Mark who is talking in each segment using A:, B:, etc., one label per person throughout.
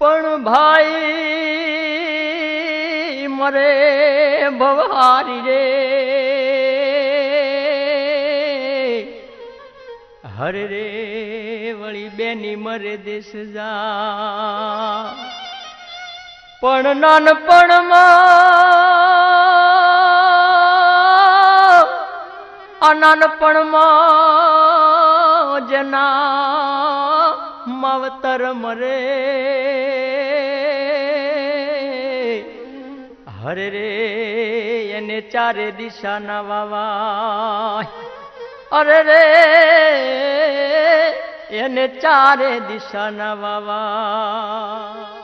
A: પણ ભાઈ મરે ભવહારી રે હરે રે વળી બેની મરે દેશ જા પણ નાનપણમાં જેના માવતર મરે હરે રે એને ચારે દિશાના વાવા અરે રે એને ચારે દિશાના વાવા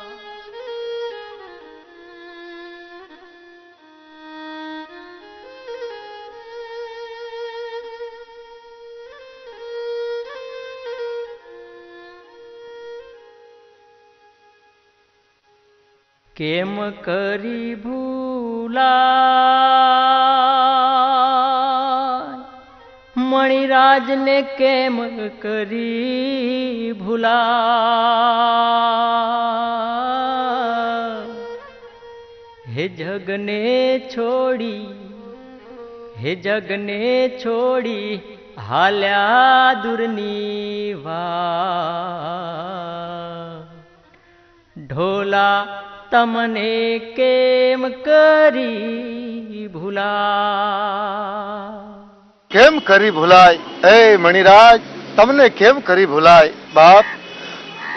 A: કેમ કરી ભૂલા મણિરાજને કેમ કરી ભૂલા હે જગને છોડી હાલ્યા દૂરની વા ઢોલા તમને કેમ કરી ભૂલા
B: કેમ કરી ભૂલાય એ મણિરાજ તમને કેમ કરી ભૂલાય બાપ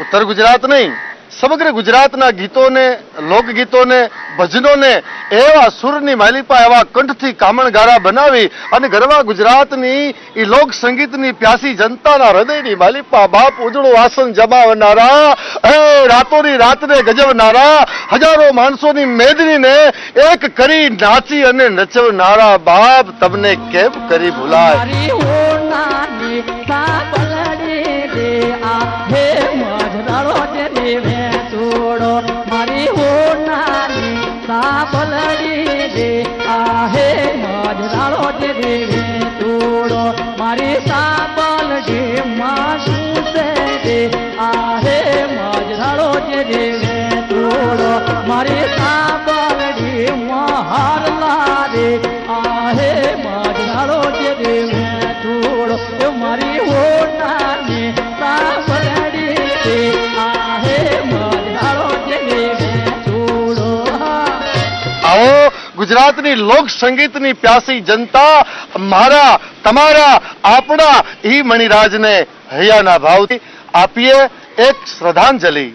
B: ઉત્તર ગુજરાત નહીં સમગ્ર ગુજરાતના ગીતોને લોકગીતોને ભજનોને એવા સુરની માલિપા એવા કંઠથી કામણગારા બનાવી અને ગરવા ગુજરાતની એ લોક સંગીતની પ્યાસી જનતાના હૃદયની માલિપા બાપ ઉજળું આસન જમાવનારા એ રાતોની રાતને ગજવનારા હજારો માણસોની મેદનીને એક કરી નાચી અને નચવનારા બાપ તમને કેમ કરી ભૂલાય
A: મારી હોનાની સાબલડી દે આહે મજરાળો દે તોડો મારી સાબલડી માં શું દે આહે મજરાળો દે તોડો મારી સાબલડી માં હારલા દે આહે મજરાળો દે તોડો મારી હોનાની સાબલડી દે આહે
B: આવો ગુજરાતની લોક સંગીતની પ્યાસી જનતા મારા તમારા આપણા ઈ મણિરાજને હૈયાના ભાવથી આપીએ એક શ્રદ્ધાંજલિ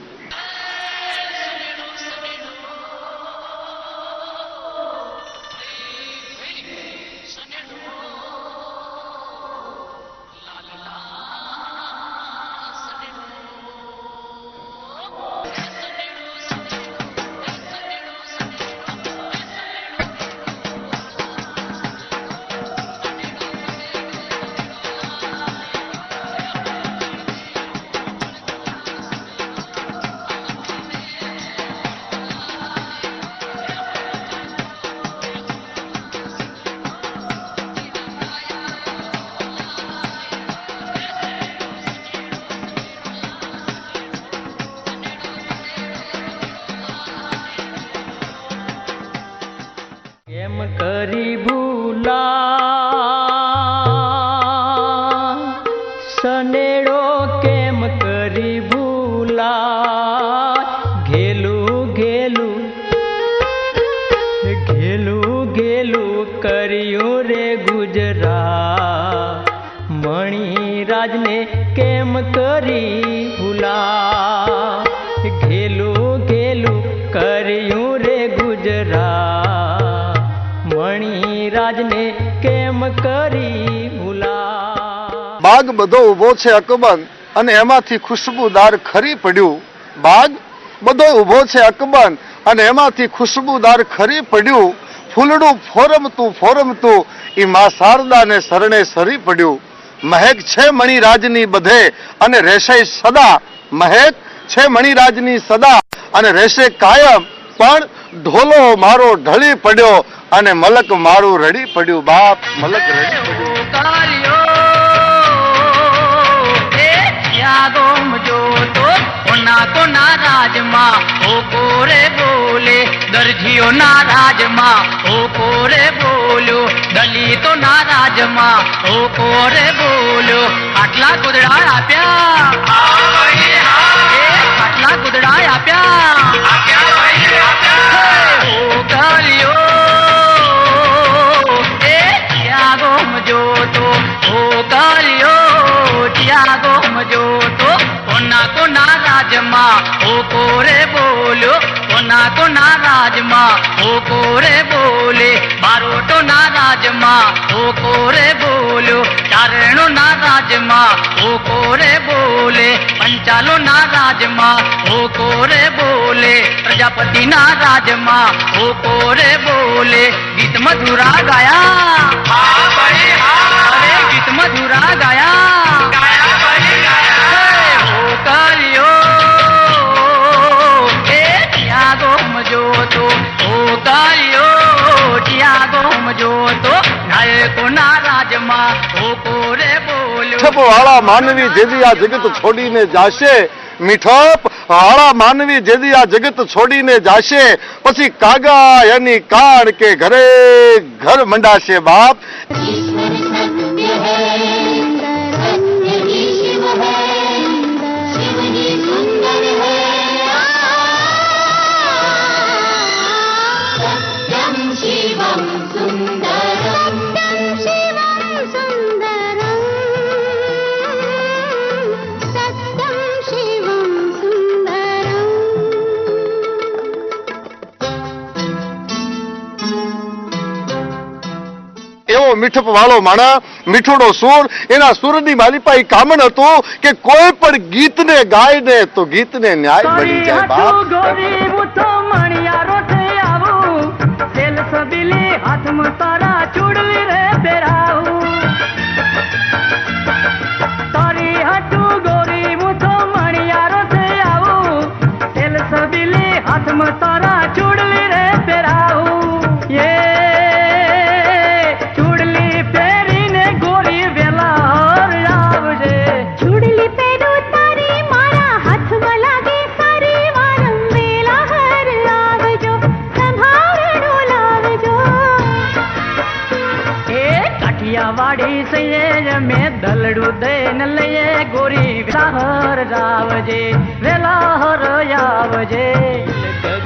A: કેમ કરી ભૂલા સનેડો કેમ કરી ભૂલા ઘેલું કર્યું રે ગુજરાત મણિરાજને કેમ કરી ભૂલા ઘેલું કર્યું રે ગુજરાત મણિરાજને કેમ કરી ભૂલા
B: બાગ બધો ઉભો છે અકબંધ અને એમાંથી ખુશ્બુદાર ખરી પડ્યું બાગ બધો ઉભો છે અકબંધ અને એમાંથી ખુશ્બુદાર ખરી પડ્યું ફૂલડું ફોરમતું ઈ મા શારદાને શરણે સરી પડ્યું મહેક છે મણિરાજની બધે અને રહેશે સદા મહેક છે મણિરાજની સદા અને રહેશે કાયમ પણ ઢોલો મારો ઢળી પડ્યો અને મલક મારું રડી પડ્યું બાપ મલક રડી પડ્યું
A: યાદો મજો તો કોના રાજમાં ઓ કોરે બોલે, દરજીઓના રાજમાં ઓ કોરે બોલ્યો, દલિતોના રાજમાં ઓ કોરે બોલ્યો. આટલા ગુદડા આપ્યા, આટલા ગુદડા આપ્યા, ઓ ગલિયો એ ત્યાગો મજોતો, ઓ ગલિયો ત્યાગો મજોતો. કોના રાજમાં ઓ કોરે બોલ્યો, કોના રાજમાં ઓ કોરે બોલે, બારોટોના રાજમાં ઓ કોરે બોલ્યો, ચારણોના રાજમાં ઓ કોરે બોલે, પંચાલોના રાજમાં ઓ કોરે બોલે, પ્રજાપતિના રાજમાં ઓ કોરે બોલે. ગીત મધુરા ગાયા, અરે ગીત મધુરા ગાયા.
B: મીઠપ વાળા માનવી જેદી આ જગત છોડીને જાશે, મીઠપ વાળા માનવી જેદી આ જગત છોડીને જાશે, પછી કાગા એની કાણ કે ઘરે ઘર મંડાશે બાપ. એવો મીઠપ વાળો માણા, મીઠોડો સૂર, એના સૂરની માલિપા ઈ કામણ હતું કે કોઈ પણ ગીતને ગાય ને તો ગીતને ન્યાય બની જાય બાપ.
A: હાથમાં તારા ચૂડલી રે પહેરાવું, તારી હાટું ગોરી મુથો મણિયારો થઈ આવું, તેલ સબીલી હાથમાં તારા ચૂડલી રે પહેરાવું. એ ચૂડલી પહેરીને ગોરી વેલા આવજે, ચૂડલી પહેરું તારી મારા હાથમાં લાગે સારી, વારમ વેલા હર આવજો, સંભાળણો લાવજો. કાઠિયાવાડી સૈયે મેં દલડું દઈને લઈએ, ગોરી વેલાહર જાવજે, વેલાહર આવજે.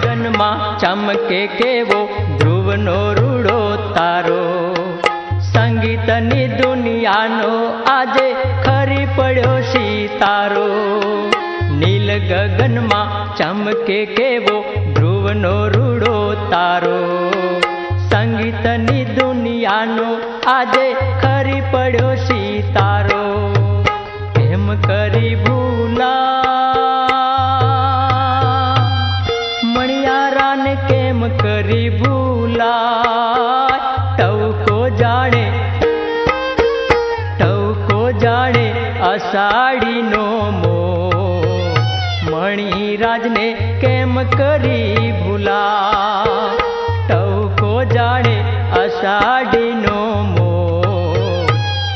A: ગગનમાં ચમકે કેવો ધ્રુવનો રૂડો તારો, સંગીતની દુનિયાનો આજે ખરી પડ્યો સિતારો. નીલ ગગનમાં ચમકે કેવો ધ્રુવનો રૂડો તારો, સંગીતની દુનિયાનો આજે ખરી પડ્યો સિતારો. કેમ કરી ભૂલા મણિયારાને, કેમ કરી ભૂલા, ટવકો જાણે અષાઢીનો મો, મણિરાજને કેમ કરી ભૂલા, ટવકો જાણે અષાઢીનો મો,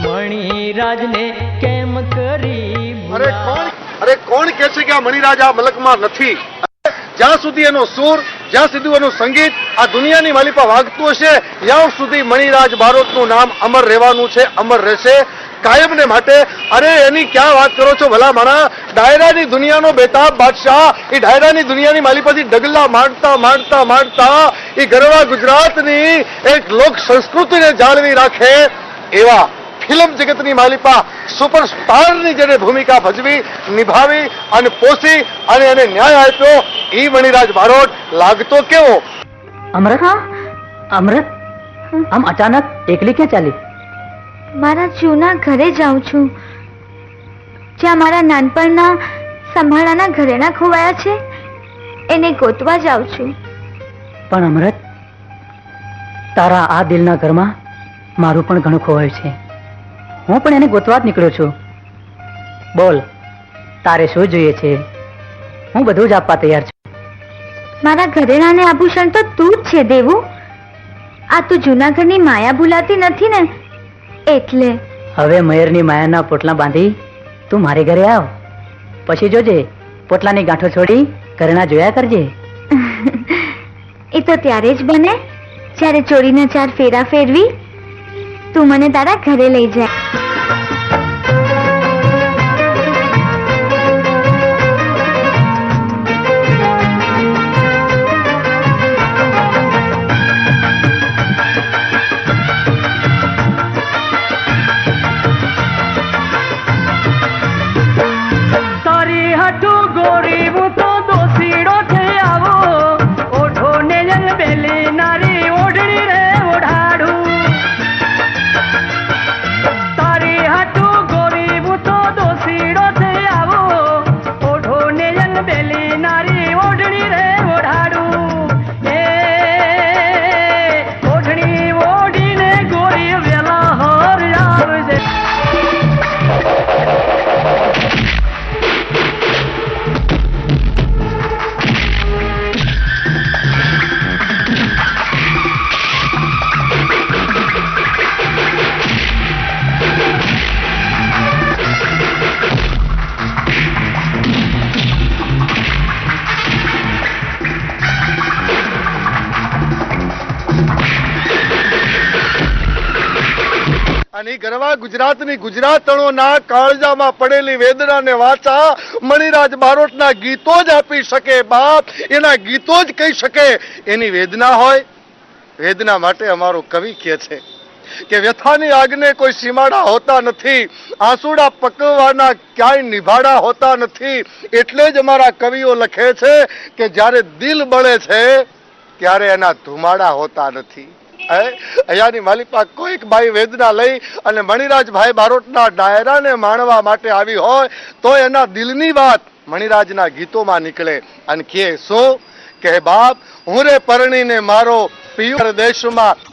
A: મણિરાજને કેમ કરી ભૂલા.
B: અરે કોણ કે છે કે આ મણિરાજ આ મલકમાં નથી? જ્યાં સુધી એનો સૂર, જ્યાં સુધી એનું સંગીત આ દુનિયાની માલિપા વાગતું હશે, ત્યાં સુધી મણિરાજ બારોટનું નામ અમર રહેવાનું છે, અમર રહેશે કાયમને માટે. અરે એની ક્યાં વાત કરો છો ભલા માણા? ડાયરાની દુનિયાનો બેતાબ બાદશાહ, એ ડાયરાની દુનિયાની માલિપાથી ડગલા માંડતા માંડતા માંડતા એ ગરવા ગુજરાતની એક લોક સંસ્કૃતિને જાળવી રાખે એવા ફિલ્મ જગતની માલિપા સુપરસ્ટારની જેને ભૂમિકા ભજવી, નિભાવી અને પોષી અને એને ન્યાય આપ્યો, ઈ મણિરાજ બારોટ લાગતો કેવો?
C: અમૃત, હા અમૃત, આમ અચાનક એકલી ક્યાં ચાલી?
D: મારા જૂના ઘરે જાઉં છું, જ્યાં મારા નાનપણના સંભાળાના ઘરેણા ખોવાયા છે, એને ગોતવા જાઉં છું.
C: પણ અમૃત, તારા આ દિલના ઘરમાં મારું પણ ઘણું ખોવાયું છે. હું પણ એને ગોતવા જ નીકળ્યો છું. બોલ, તારે શું જોઈએ છે? હું બધું જ આપવા તૈયાર છું.
D: મારા ઘરેણા ને આભૂષણ તો તું જ છે દેવું. આ તો જૂના ઘરની માયા ભૂલાતી નથી ને, એટલે.
C: હવે મયરની માયાના પોટલા બાંધી તું મારે ઘરે આવ, પછી જોજે પોટલાની ગાંઠો છોડી ઘરેણા જોયા કરજે.
D: એ તો ત્યારે જ બને જ્યારે ચોરીના 4 ફેરા ફેરવી તું મને તારા ઘરે લઈ જાય.
A: તારી હાટું ગોરી હું તો દોષીડો થઈ આવો ઓઢો ને જલ બેલી નારી ઓઢણી રે ઓઢાડું. તારી હાટું ગોરી હું તો દોષીડો થઈ આવો ઓઢો ને જલ બેલી નારી ઓઢણી રે ઓઢાડું. એ ઓઢણી ઓઢીને ગોરી વેલા હર આવજે.
B: અને ગરવા ગુજરાતની ગુજરાતણોના કાળજામાં પડેલી વેદનાને વાચા મણિરાજ બારોટના ગીતો જ આપી શકે બાપ. એના ગીતો જ કહી શકે. એની વેદના હોય, વેદના માટે અમારો કવિ કહે છે કે વ્યથાની આગને કોઈ સીમાડા હોતા નથી, આંસુડા પકવવાના ક્યાંય નિભાડા હોતા નથી. એટલે જ અમારા કવિઓ લખે છે કે જ્યારે દિલ બળે છે ત્યારે એના ધુમાડા હોતા નથી. અહીંયાની માલિપા કોઈક બાઈ વેદના લઈ અને મણિરાજભાઈ બારોટના ડાયરાને માણવા માટે આવી હોય તો એના દિલની વાત મણિરાજના ગીતોમાં નીકળે અને કહે શું કે બાપ હું રે પરણીને મારો પિયર દેશમાં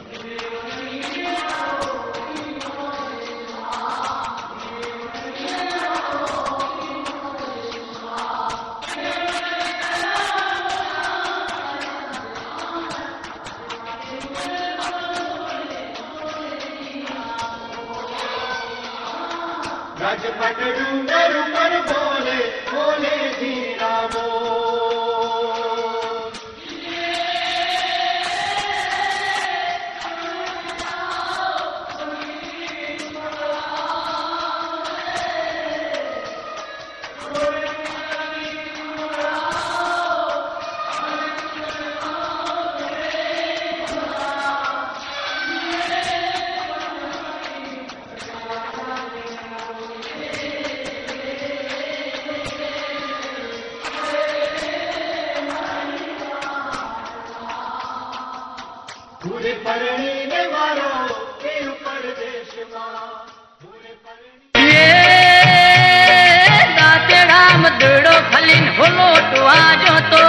A: દડો ખલીન હોલોટવા જોતો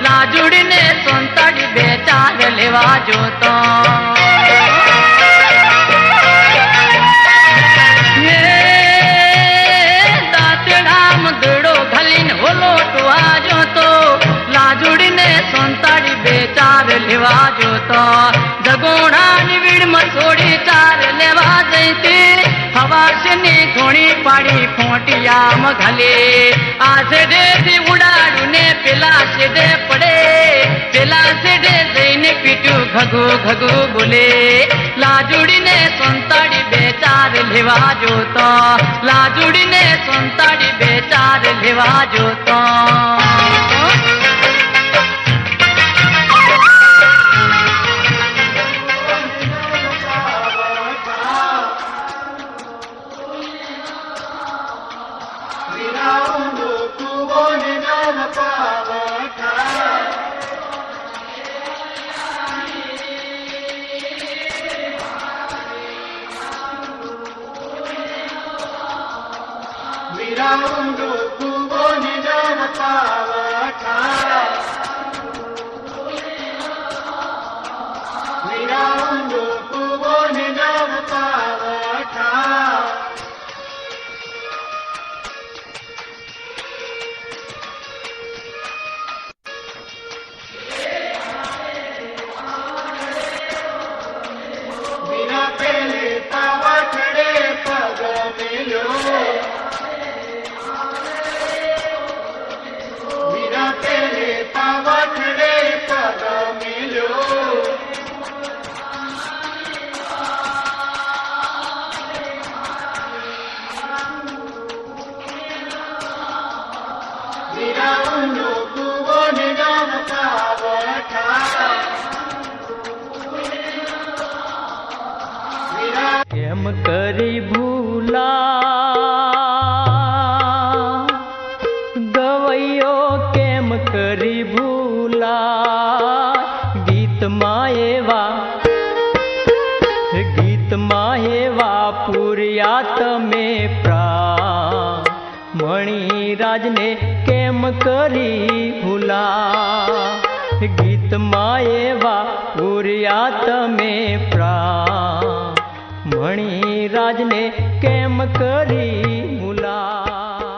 A: લાજુડીને સોંતાડી બે ચાર લેવા જોતો. દાંતડામ દડો ખલીન હોલોટવા જોતો લાજુડીને સોંતાડી બે ચાર લેવા જોતો. જગોડાની વીડમાં છોડી ચાર લેવા જઈતી હવાશની ધોણી પાડી ફોટિયામાં ઘાલે. આ સેડેથી ઉડાડું ને પેલા સેડે પડે, પેલા સેડે જઈને પીટ્યું ઘગુ ઘગુ બોલે. લાજુડીને સોંતાડી બે ચાર લેવા જોતો, લાજુડીને સોંતાડી બે ચાર લેવા જોતો. કરી ભૂલા ગવૈયો કેમ કરી ભૂલા ગીતમાં એવા પૂર્યા તમે પ્રાણ મણિરાજને કેમ કરી ભૂલા ગીતમાં એવા પૂર્યા તમે પ્રાણ મણિરાજને કેમ કરી ભૂલા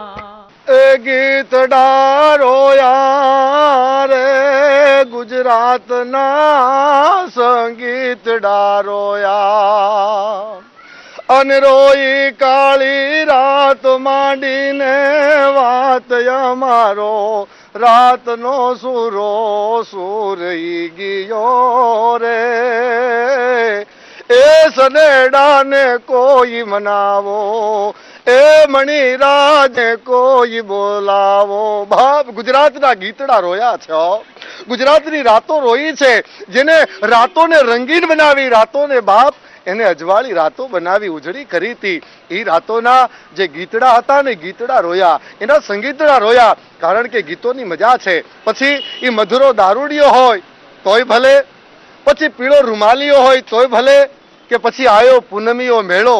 B: એ ગીતડા રોયા રે ગુજરાતના સંગીતડા રોયા અને રોઈ કાળી રાત માંડીને વાત અમારો રાતનો સુરો સુરઈ ગયો રે એ સનેડાને કોઈ મનાવો એ મણિરાજને કોઈ બોલાવો બાપ ગુજરાતના ગીતડા રોયા છે ગુજરાતની રાતો રોઈ છે જેને રાતોને રંગીન બનાવી રાતોને બાપ એને અજવાળી રાતો બનાવી ઉજળી કરી હતી એ રાતોના જે ગીતડા હતા ને ગીતડા રોયા એના સંગીતડા રોયા કારણ કે ગીતોની મજા છે પછી એ મધુરો દારૂડિયો હોય તોય ભલે પછી પીળો રૂમાલીઓ હોય તોય ભલે કે પછી આયો પૂનમીઓ મેળો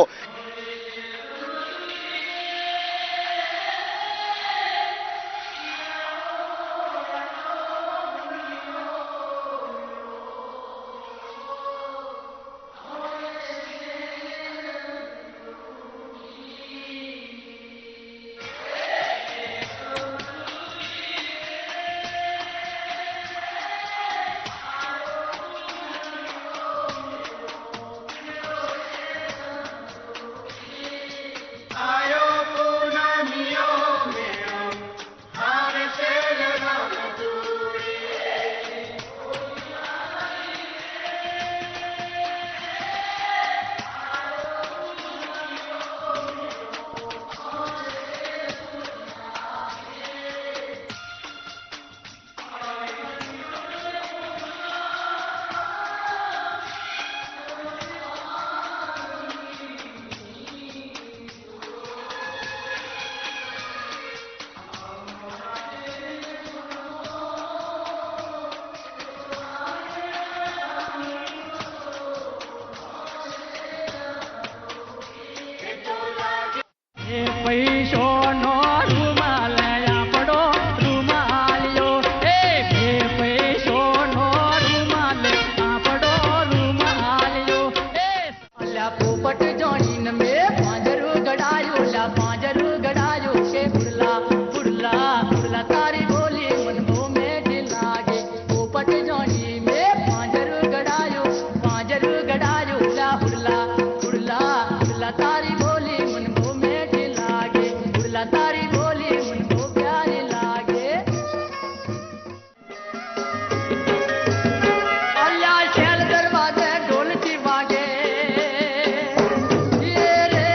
A: પૈસોનો રૂમાલ આપણો રૂમાલ્યો એ પૈસોનો રૂમાલ આપણો રૂમાલ્યો એ અલ્યા પોપટ જોડીને મેં પાંજરું ગડાયું લા પાંજરું ગડાયું કે ફુરલા ફુરલા ફુરલા તારી બોલી મન બહુ મેઠી લાગે પોપટ જોડી મેં પાંજરું ગડાયું લા ફુરલા ફુરલા ફુરલા તારી બોલી મન બહુ મેઠી લાગે ફુરલા તારી બોલી મન બહુ પ્યારી લાગે અલ્યા શેલ દરવાજે ઢોલકી વાગે ये रे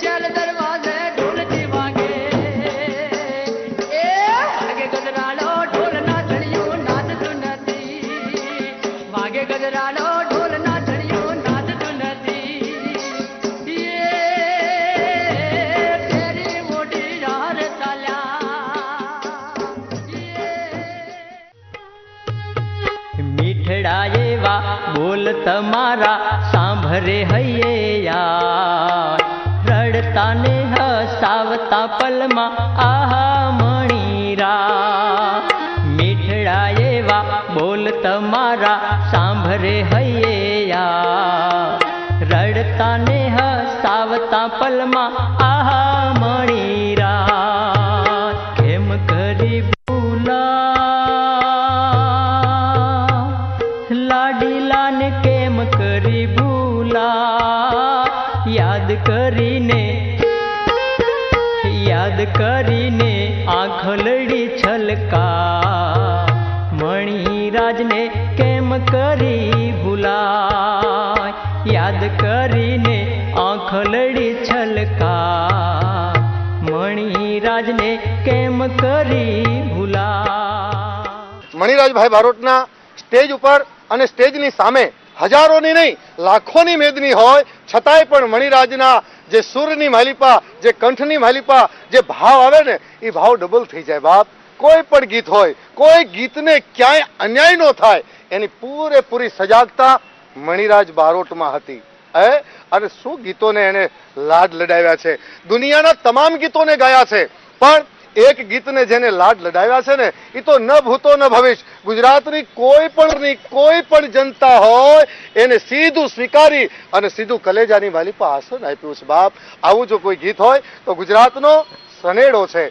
A: शैल दरवाजे ढोलकी वागे ए वागे गजरालो ढोल ना धड़ियो नाद दुनती वागे गजरालो ढोल ना धड़ियो नाद दुनती ये तेरी मोटी यार ताल्या મીઠડા એવા બોલ તમારા સાંભરે હૈયા રડતા ને હસાવતા પલમાં આહા મણીરા મીઠડા એવા બોલ તમારા સાંભરે હૈયા રડતા ને હસાવતા પલમાં આહા મણીરા કેમ કરી લાડીલાને કેમ કરી ભૂલા યાદ કરીને આંખલડી છલકા મણિરાજને કેમ કરી ભૂલા યાદ કરીને આંખલડી છલકા મણિરાજને કેમ કરી ભૂલા
B: મણિરાજભાઈ બારોટના સ્ટેજ ઉપર અને સ્ટેજની સામે હજારોની નહીં લાખોની મેદની હોય છતાંય પણ મણિરાજના જે સૂરની માલિપા, જે કંઠની માલિપા, જે ભાવ આવે ને એ ભાવ ડબલ થઈ જાય બાપ. કોઈ પણ ગીત હોય, કોઈ ગીતને ક્યાંય અન્યાય ન થાય એની પૂરેપૂરી સજાગતા મણિરાજ બારોટમાં હતી. અને શું ગીતોને એને લાડ લડાવ્યા છે. દુનિયાના તમામ ગીતોને ગાયા છે, પણ એક ગીતને જેને લાડ લડાવ્યા છે ને એ તો ન ભૂતો ન ભવિષ્ય ગુજરાતની કોઈ પણ જનતા હોય એને સીધું સ્વીકારી અને સીધું કલેજાની માલિપા આસન આપ્યું છે બાપ. આવું જો કોઈ ગીત હોય તો ગુજરાતનો સનેડો છે.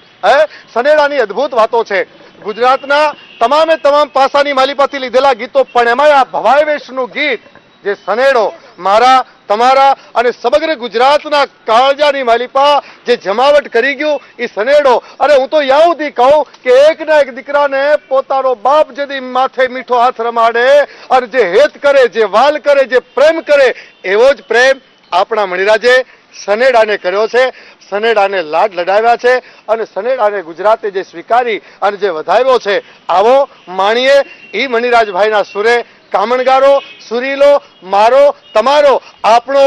B: સનેડાની અદ્ભુત વાતો છે. ગુજરાતના તમામે તમામ પાસાની માલિપાથી લીધેલા ગીતો, પણ એમાં આ ભવાઈ વેશનું ગીત જે સનેડો મારા, તમારા અને સમગ્ર ગુજરાતના કાળજાની માલિપા જે જમાવટ કરી ગયું એ સનેડો. અરે હું તો યાઉથી કહું કે એકના એક દીકરાને પોતાનો બાપ જદી માથે મીઠો હાથ રમાડે અને જે હેત કરે, જે વાલ કરે, જે પ્રેમ કરે, એવો જ પ્રેમ આપણા મણિરાજે સનેડાને કર્યો છે. સનેડાને લાડ લડાવ્યા છે અને સનેડાને ગુજરાતે જે સ્વીકારી અને જે વધાવ્યો છે, આવો માણીએ ઈ મણિરાજભાઈના સુરે. કામણગારો, સુરીલો, મારો, તમારો, આપણો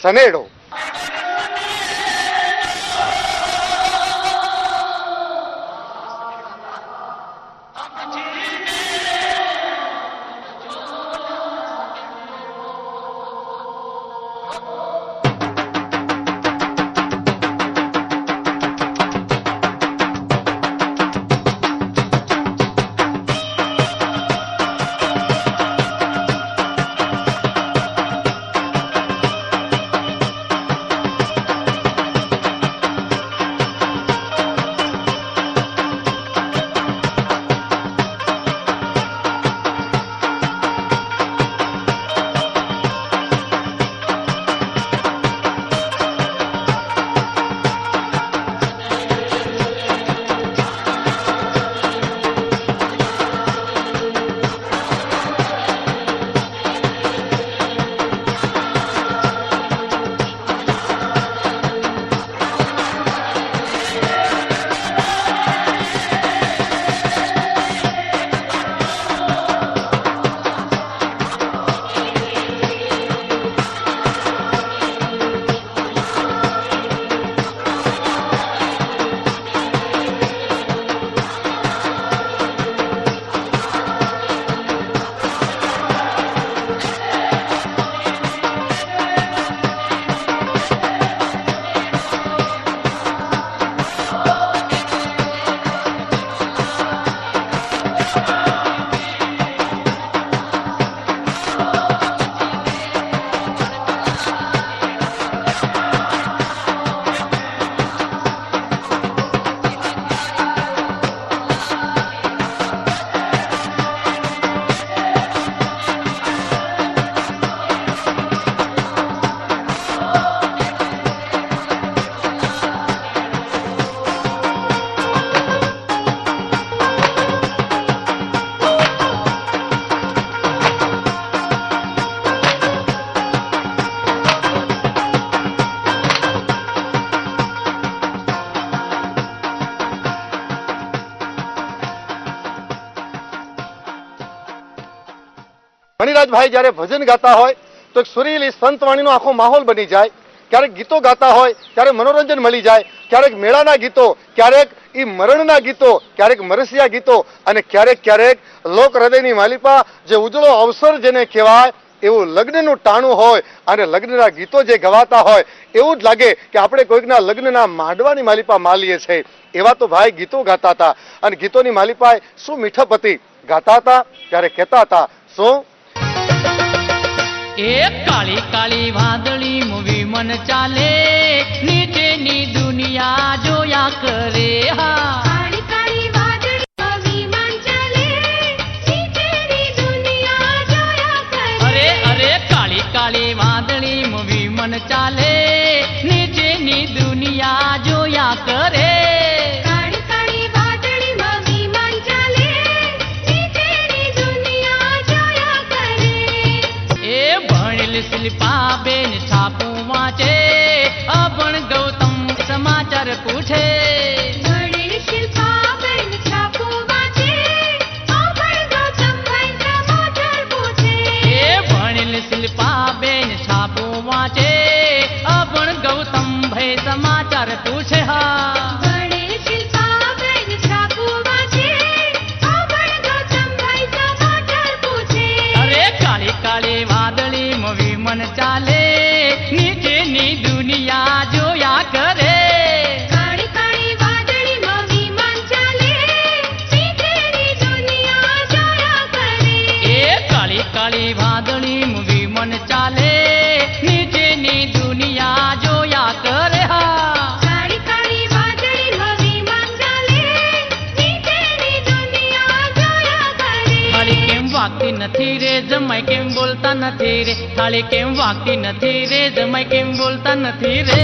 B: સનેડો. મણિરાજભાઈ જ્યારે ભજન ગાતા હોય તો એક સુરીલી સંતવાણીનો આખો માહોલ બની જાય. ક્યારેક ગીતો ગાતા હોય ત્યારે મનોરંજન મળી જાય. ક્યારેક મેળાના ગીતો, ક્યારેક ઈ મરણના ગીતો, ક્યારેક મરસિયા ગીતો અને ક્યારેક લોક હૃદયની માલિપા જે ઉજળો અવસર જેને કહેવાય એવું લગ્નનું ટાણું હોય અને લગ્નના ગીતો જે ગવાતા હોય એવું જ લાગે કે આપણે કોઈકના લગ્નના માંડવાની માલિપા માલીએ છે. એવા તો ભાઈ ગીતો ગાતા હતા અને ગીતોની માલિપાએ શું મીઠપ હતી. ગાતા હતા ત્યારે કહેતા હતા શું,
A: એ કાળી કાળી વાદળી મૂવી મન ચાલે, નીચેની દુનિયા જોયા કરે. હા,
E: કાળી કાળી વાદળી મૂવી મન ચાલે, નીચેની દુનિયા જોયા કરે.
A: અરે કાળી કાળી વાદળી મૂવી મન ચાલે, નીચેની દુનિયા જોયા કરે.
E: કાળી કાળી વાદળી મૂવી મન ચાલે, નીચેની દુનિયા જોયા કરે.
A: એ ભણેલ શિલ્પાબેન છાપું વાંચે, અભણ ગૌતમ સમાચાર પૂછે.
E: ભણેલ શિલ્પાબેન છાપું વાંચે, અભણ ગૌતમભાઈ સમાચાર પૂછે.
A: એ ભણેલ કાળી વાદળી વિમન ચાલે નીચેની દુનિયા જોયા કરે હા
E: કાળી કાળી વાદળી વિમાન ચાલે નીચેની દુનિયા જોયા કરે
A: થાળી કેમ વાગતી નથી રે જમાઈ કેમ બોલતા નથી રે થાળી કેમ વાગતી નથી રે જમાઈ કેમ બોલતા નથી રે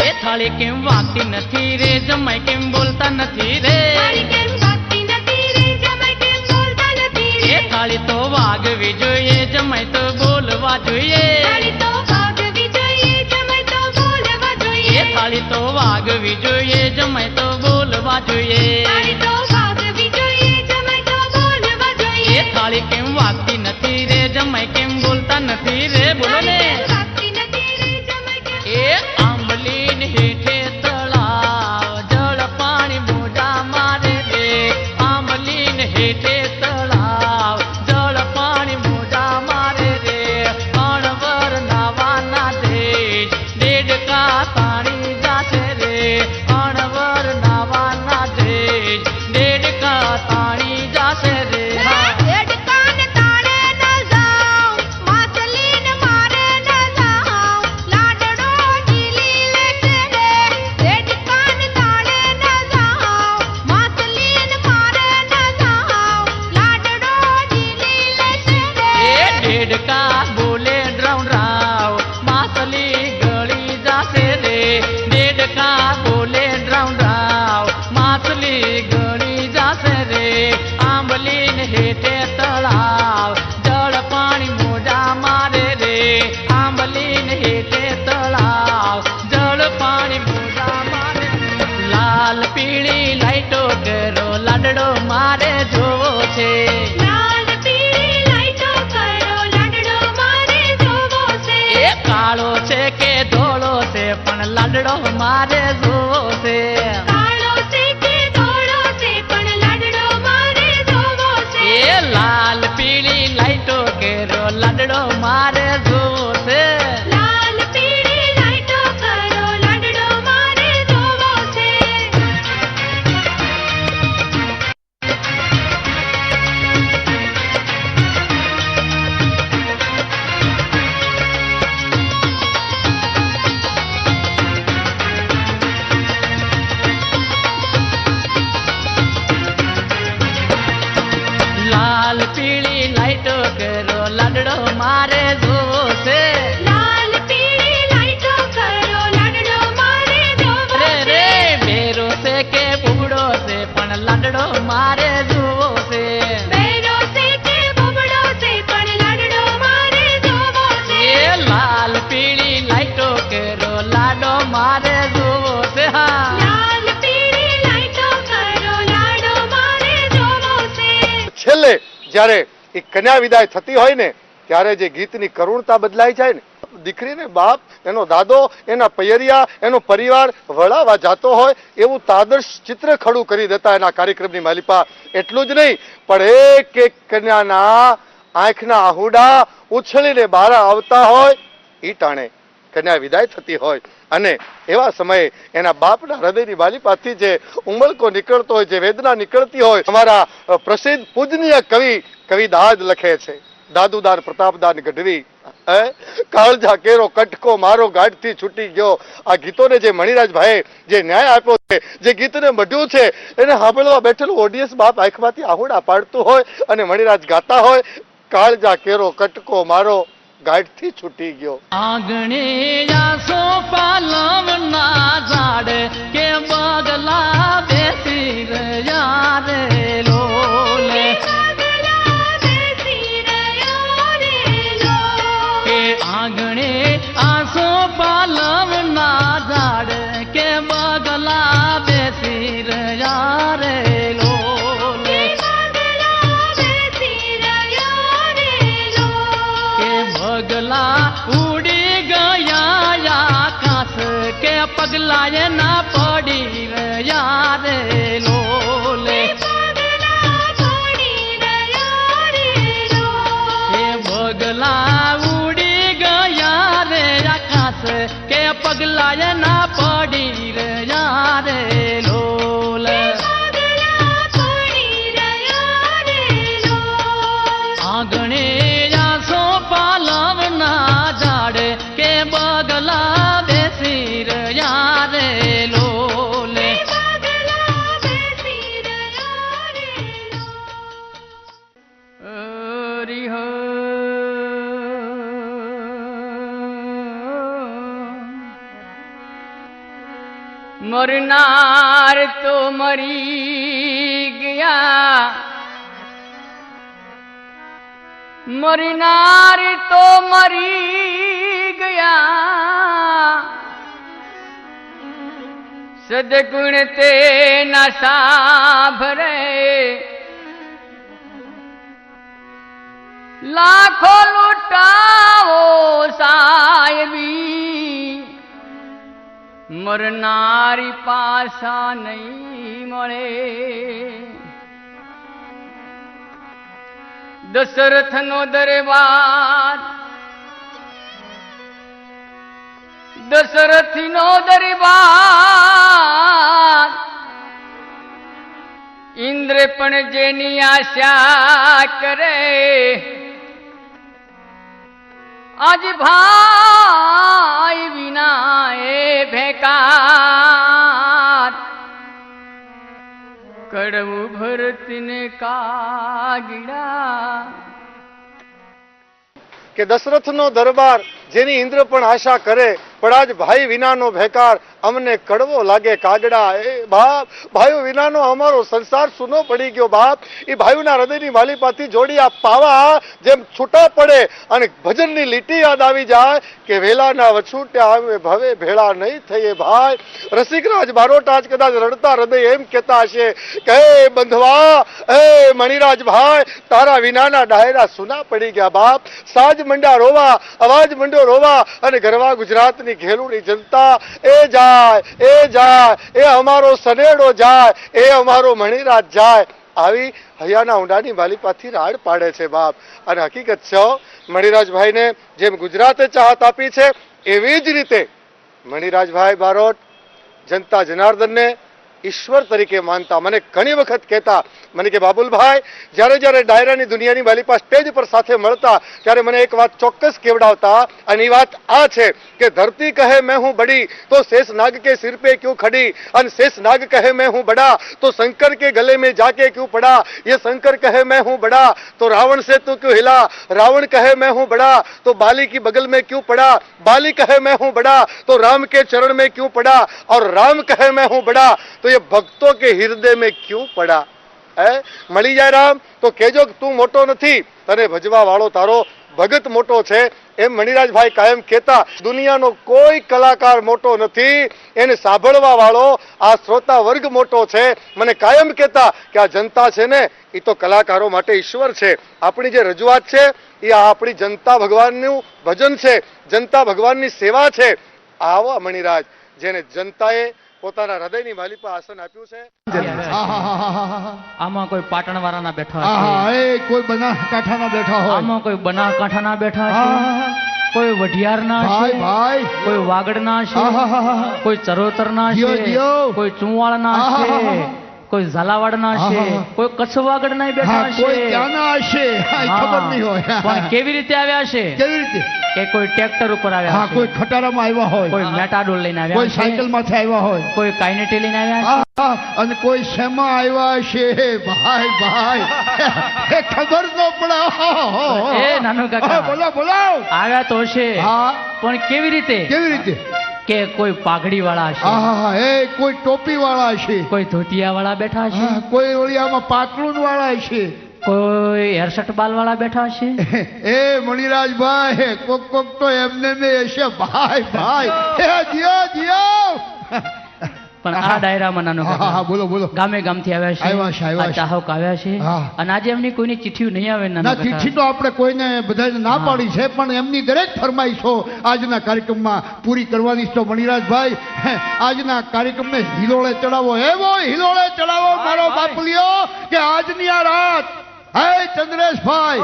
A: એ થાળી કેમ વાગતી નથી રે જમાઈ કેમ બોલતા નથી રે
E: થાળી કેમ વાગતી નથી રે જમાઈ કેમ બોલતા નથી રે
A: એ થાળી તો વાગવી જોઈએ જમાઈ તો બોલવા જોઈએ
E: થાળી તો વાગવી જોઈએ જમાઈ તો બોલવા જોઈએ
A: એ થાળી તો વાગવી જોઈએ જમાઈ તો બોલવા જોઈએ
E: થાળી તો વાગવી જોઈએ જમાઈ તો બોલવા જોઈએ
A: એ થાળી કેમ વાગતી નથી રે જમાઈ કેમ બોલતા નથી રે બોલો ને
E: વાગતી નથી રે જમાઈ કેમ
A: એ આંબલીન હેઠે તળાવ જળ પાણી મોજા મારે રે આંબલીન હેઠે તળાવ જળ પાણી મોજા મારે રે અણવર નાવાના દેશ દેડકા તાણી જાશે રે અણવર નાવાના દેશ દેડકા તાણી જાશે રે
E: દેડકાને તાળે ન જાઉં માછલીને મારે ન જાઉં લાડડો ઝીલી લેશે રે દેડકાને તાળે ન જાઉં માછલીને મારે ન જાઉં લાડડો ઝીલી લેશે રે
A: એ દેડકા બોલે ડ્રાઉ ડ્રાઉ માછલી ગળી જાશે રે દેડકા બોલે ડ્રાઉ ડ્રાઉ માછલી ગળી જાશે રે આંબલીન હેઠે તળાવ જળ પાણી મોજા મારે રે આંબલીન હેઠે તળાવ જળ પાણી મોજા મારે લાલ પીળી લાઈટો કરો લાડડો મારે જોવો છે
E: લાલ પીળી લાઈટો કરો લાડડો મારે જોવો છે
A: એ કાળો છે કે ધોળો છે પણ લાડડો મારે જોવો છે
E: કાળો છે કે ધોળો છે પણ લાડડો મારે જોવો છે
A: એ લાલ પીળી લાઈટો કેરો લાડડો મારે જોવો છે
E: લાલ પીળી લાઈટો કરો લાડડો મારે જોવો છે
A: લાલ પીળી લાઈટો કેરો લાડડો મારે જોવો છે
E: લાલ પીળી લાઈટો કરો લાડડો મારે જોવો
A: રે
E: છે
A: રે બેરો છે કે બુબડો છે પણ લાડડો મારે જોવો છે
E: બેરો છે કે બબડો છે પણ લાડડો મારે જોવો છે
A: એ લાલ પીળી લાઈટો કેરો લાડો મારે જોવો છે હા
E: લાલ પીળી લાઈટો કરો લાડો મારે જોવો છે
B: છેલ્લે જ્યારે એ કન્યા વિદાય થતી હોય ને ત્યારે જે ગીતની કરુણતા બદલાઈ જાય ને દીકરીને બાપ એનો દાદો એના પૈયરિયા એનો પરિવાર વળાવા જાતો હોય એવું તાદર્શ ચિત્ર ખડું કરી દેતા એના કાર્યક્રમની માલિપા એટલું જ નહીં પણ એક એક કન્યાના આંખના આહુડા ઉછળીને બહાર આવતા હોય ઈ ટાણે કન્યા વિદાય થતી હોય અને એવા સમયે એના બાપના હૃદયની માલિપાથી જે ઉમળકો નીકળતો હોય જે વેદના નીકળતી હોય અમારા પ્રસિદ્ધ પૂજનીય કવિ દાદ લખે છે દાદુદાન પ્રતાપદાન ગઢવી કાળજા કેરો કટકો મારો ગાઢથી છૂટી ગયો આ ગીતોને જે મણિરાજભાઈ જે ન્યાય આપ્યો છે જે ગીતને મઢ્યું છે એને સાંભળવા બેઠેલું ઓડિયન્સ બાપ આંખમાંથી આહુડા પાડતું હોય અને મણિરાજ ગાતા હોય કાળજા કેરો કટકો મારો ગાઢથી છૂટી ગયો
A: આંગણે આસો પાલવના ઝાડ કે બગલા બેસી રહ્યા રે લોલે
E: પગલા બેસી રહ્યો રે લો
A: કે આંગણે આસો પાલવના ઝાડ કે બગલા બેસી રહ્યા રે લોલે
E: પગલા બેસી રહ્યો રે લો
A: કે બગલા ઉડી ગયા આકાશ કે પગલાએ ના પડી રહ્યા રે લોલે
E: પગલા પડી રહ્યો રે લો
A: કે બગલા ઉડી ગયા રે આકાશ કે પગલાએ ના પડી રહ્યા રે લોલે
E: પગલા પડી રહ્યો રે
A: મરનાર તો મરી ગયા, મરનાર તો મરી ગયા, સદગુણ તે ના સાભરે, લાખો લૂટાવો સાહેબી, મરનારી પાછા નહીં મળે. દશરથનો દરબાર, દશરથનો દરબાર, ઇન્દ્ર પણ જેની આશા કરે, આજ ભાઈ વિના એ ભેકાર, કડવું ભરતને કાગડા.
B: કે દશરથનો દરબાર જેની ઇન્દ્ર પણ આશા કરે, પણ આજ ભાઈ વિનાનો ભેકાર, અમને કડવો લાગે કાગડા. એ બાપ, ભાઈઓ વિનાનો અમારો સંસાર સૂનો પડી ગયો બાપ. એ ભાઈઓના હૃદયની માલિપાથી જોડી આ પાવા જેમ છૂટા પડે અને ભજનની લીટી યાદ આવી જાય કે વેલાના વછૂટ્યા આવે ભવે ભેળા નહીં થઈએ ભાઈ. રસિકરાજ બારોટ આજ કદાચ રડતા હૃદય એમ કહેતા હશે કે હે બંધવા, હે મણિરાજ ભાઈ, તારા વિનાના ડાયરા સૂના પડી ગયા બાપ. સાજ મંડ્યા રોવા, અવાજ મંડ્યો રોવા, અને ગરવા ગુજરાતની ઘેલુની જનતા એ જાય, એ જાય, એ અમારો સનેડો જાય, એ અમારો મણિરાજ જાય. આવી હૈયાના ઊંડાની વાલીપાથી રાડ પાડે છે બાપ. અને હકીકત છે, મણિરાજભાઈને જેમ ગુજરાતે ચાહત આપી છે, એવી જ રીતે મણિરાજભાઈ બારોટ જનતા જનાર્દનને ઈશ્વર તરીકે માનતા. મને ઘણી વખત કહેતા, મને કે બાબુલભાઈ, જ્યારે જ્યારે ડાયરાની દુનિયાની માલિપા સ્ટેજ પર સાથે મળતા ત્યારે મને એક વાત ચોક્કસ કેવડાવતા, અને એ વાત આ છે કે ધરતી કહે મેં હું બડી તો શેષ નાગ કે સિર पे क्यों खड़ी, અને શેષ નાગ કહે मैं हूँ बड़ा तो शंकर के गले में जाके क्यों पड़ा, ये शंकर कहे मैं हूँ बड़ा तो रावण से तू क्यों हिला, रावण कहे मैं हूँ बड़ा तो बाली की बगल में क्यों पड़ा, बाली कहे मैं हूँ बड़ा तो राम के चरण में क्यों पड़ा, और राम कहे मैं हूँ बड़ा तो ये भक्तों के हृदय में क्यों पड़ा. મળી જાય રામ તો કેજો તું મોટો નથી, તને ભજવા વાળો તારો ભગત મોટો છે. એમ મણિરાજભાઈ કાયમ કહેતા, દુનિયાનો કોઈ કલાકાર મોટો નથી, એને સાંભળવા વાળો આ શ્રોતા વર્ગ મોટો છે. મને કાયમ કહેતા કે આ જનતા છે ને, એ તો કલાકારો માટે ઈશ્વર છે. આપણી જે રજૂઆત છે એ આપણી જનતા ભગવાનનું ભજન છે, જનતા ભગવાનની સેવા છે. આવા મણિરાજ જેને જનતાએ પોતાના હૃદયની માલિપા આસન આપ્યું છે.
A: આમાં કોઈ પાટણ વાળાના બેઠા
F: હા,
A: છે,
F: એ કોઈ બનાસકાંઠાના બેઠા હોય,
A: આમાં કોઈ બનાસકાંઠાના બેઠા છે,
F: હા,
A: કોઈ વઢિયારના
F: ભાઈ
A: છે,
F: ભાઈ,
A: કોઈ વાગડના છે,
F: આહાહાહા.
A: કોઈ ચરોતરના
F: જીઓ,
A: છે,
F: જીઓ.
A: કોઈ ચુંવાળના છે,
F: આહાહાહા.
A: કોઈ ઝાલાવાડના છે,
F: આહાહા.
A: કોઈ કચ્છ વાગડના
F: હા,
A: બેઠા
F: કોઈ
A: છે.
F: ત્યાંના હશે, હા, એ ખબર નહીં હોય.
A: પણ કેવી રીતે આવ્યા છે?
F: કેવી રીતે?
A: કે કોઈ ટ્રેક્ટર ઉપર
F: હા,
A: આવ્યા
F: કોઈ
A: છે,
F: ખટારામાં આવ્યા હોય,
A: કોઈ મેટાડોર લઈને
F: કોઈ
A: આવ્યા છે,
F: સાયકલ માંથી આવ્યા હોય,
A: કોઈ કાઇનેટી લઈને આવ્યા છે.
F: હા, અને કોઈ શેમાં આવ્યા છે ભાઈ ભાઈ, એ ખબર ન પડે.
A: એ નાનો કાકા.
F: હા, બોલો બોલો.
A: આવ્યા તો હશે,
F: હા,
A: પણ કેવી રીતે?
F: કેવી રીતે?
A: કે કોઈ પાઘડી વાળા છે,
F: હા, હા, એ કોઈ ટોપી વાળા છે,
A: કોઈ ધોતિયા વાળા બેઠા છે,
F: હા, કોઈ ઓળિયામાં પાટલું વાળા છે.
A: કોઈ હેરશટ બાલ વાળા બેઠા છે.
F: એ મણિરાજભાઈ, કોક કોક તો એમને મેં હશે ભાઈ ભાઈ. એ જીઓ જીઓ.
A: પણ આ ડાયરામાં નાનો
F: હા, હા,
A: કાકા
F: બોલો બોલો.
A: ગામે ગામથી આવ્યા
F: આવ્યા છે,
A: છે,
F: આવ્યા
A: આ
F: છે.
A: ચાહક આવ્યા છે,
F: હા.
A: અને આજે એમની કોઈની ચિઠ્ઠી નહીં આવે નાનો
F: ના, ચિઠ્ઠી
A: કાકા.
F: તો આપણે કોઈને બધાને ના
A: હા.
F: પાડી છે, પણ એમની દરેક ફરમાઈશો આજના કાર્યક્રમમાં પૂરી કરવાની છે. તો મણિરાજભાઈ, આજના કાર્યક્રમને હિલોળે ચડાવો, એવો હિલોળે ચડાવો મારો બાપલિયો કે આજની આ રાત, હે ચંદ્રેશભાઈ,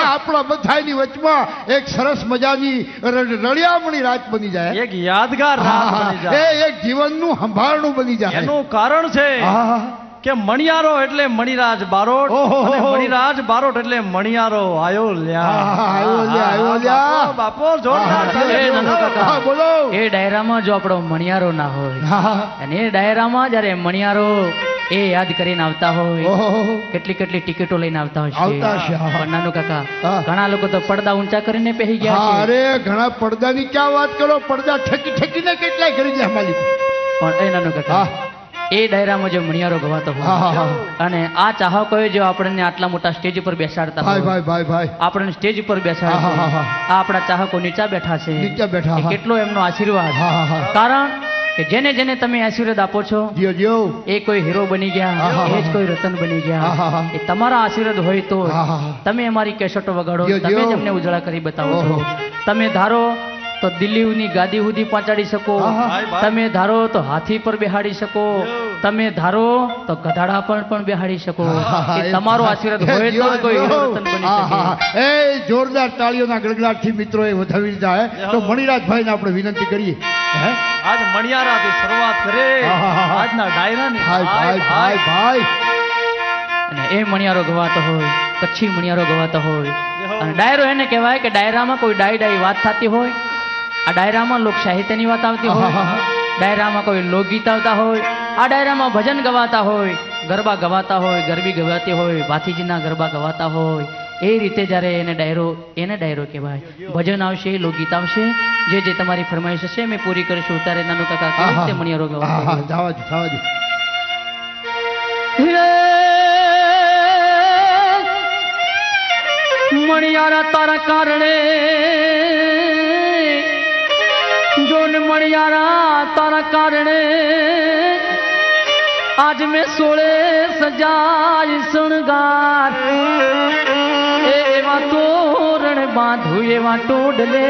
F: આપણા બધાની વચમાં એક સરસ મજાની રળિયામણી રાત બની જાય.
G: એક યાદગાર રાત બની
F: એ
G: જાય.
F: એક જીવનનું સંભાળનું બની જાય.
G: એનું કારણ છે
F: હા,
G: કે મણિયારો એટલે મણિરાજ બારોટ,
F: ઓહો.
G: અને મણિરાજ બારોટ એટલે મણિયારો આયો લ્યા.
F: હા, આવ્યો લ્યા, આવ્યો લ્યા.
G: બાપો, બાપો, જોરદાર
F: હા,
A: એ નાનો કાકા.
F: હા, બોલો.
A: એ ડાયરામાં જો આપણો મણિયારો ના હોય,
F: હા,
A: અને એ ડાયરામાં જ્યારે મણિયારો એ યાદ કરીને આવતા હોય,
F: ઓહો.
A: કેટલી કેટલી ટિકિટો લઈને આવતા
F: આવતા હશે, હા.
A: પણ નાનો કાકા,
F: હા.
A: ઘણા લોકો તો પડદા ઊંચા કરીને પહેરી ગયા
F: હા,
A: છે.
F: અરે ઘણા પડદાની ક્યાં વાત કરો, પડદા ઠેકી ઠેકીને કેટલાય કરી જાય માલિક.
A: પણ એ નાનું કાકા
F: હા
A: એ ડાયરામાં જે મણિયારો ગવાતો
F: હા હા
A: હોય
F: હા
A: અને આ ચાહકોએ જો આપણને આટલા મોટા સ્ટેજ ઉપર બેસાડતા
F: ભાઈ
A: હોય
F: ભાઈ ભાઈ ભાઈ
A: આપણને સ્ટેજ ઉપર બેસાડે
F: હા, હા,
A: છે.
F: હા,
A: આ આપણા ચાહકો નીચા બેઠા છે
F: નીચે બેઠા,
A: એ
F: હા.
A: કેટલો એમનો આશીર્વાદ
F: હા હા હા
A: કારણ કે જેને જેને તમે આશીર્વાદ આપો છો
F: જીઓ જીઓ
A: એ કોઈ હીરો બની ગયા
F: હા, હા,
A: એ જ કોઈ રતન બની
F: હા, હા,
A: ગયા
F: હા.
A: એ તમારા આશીર્વાદ હોય તો
F: હા, હા, હા.
A: તમે અમારી કેસેટો વગાડો
F: જીઓ,
A: તમે
F: જીઓ.
A: જ અમને ઉજળા કરી બતાવો છો
F: ઓહો.
A: તમે ધારો તો દિલ્હીની ગાદી સુધી પહોંચાડી શકો
F: હા, હા.
G: ભાઈ, ભાઈ.
A: તમે ધારો તો હાથી પર બેહાડી શકો તમે ધારો તો ગધાડા પર પણ બેહાડી શકો
F: હા, હા,
A: એ તમારો આશીર્વાદ હોય તો જ કોઈ હીરો રતન બની
F: હા, હા,
A: શકે
F: હા. એ જોરદાર તાળીઓના ગડગડાટથી મિત્રોએ વધાવી દીધા હે તો મણિરાજભાઈને આપણે વિનંતી કરીએ હે
G: આજ મણિયારાથી શરૂઆત કરે
F: હા, હા, હા.
G: આજના ડાયરાની
F: ભાઈ ભાઈ ભાઈ ભાઈ
A: અને એ મણિયારો ગવાતો હોય કચ્છી મણિયારો ગવાતો હોય અને ડાયરો એને કહેવાય કે ડાયરામાં કોઈ ડાઈ વાત થતી હોય આ ડાયરામાં લોક સાહિત્યની વાત આવતી હોય ડાયરામાં કોઈ લોકગીત આવતા હોય આ ડાયરામાં ભજન ગવાતા હોય ગરબા ગવાતા હોય ગરબી ગવાતી હોય ભાથીજીના ગરબા ગવાતા હોય એ રીતે જ્યારે એને ડાયરો કહેવાય ભજન આવશે લોકગીત આવશે જે તમારી ફરમાઈશ હશે મેં પૂરી કરીશું ત્યારે નાનું કાકા કેવી રીતે મણિયારો
F: હા
A: ગવાતો
F: હા
A: હોય.
F: જવા દો
A: મણિયારા તારા કારણે જોન મણિયારા તારા કારણે આજ મેં સોળે સજાય શણગાર એવા તોરણ બાંધું એવા ટોડલે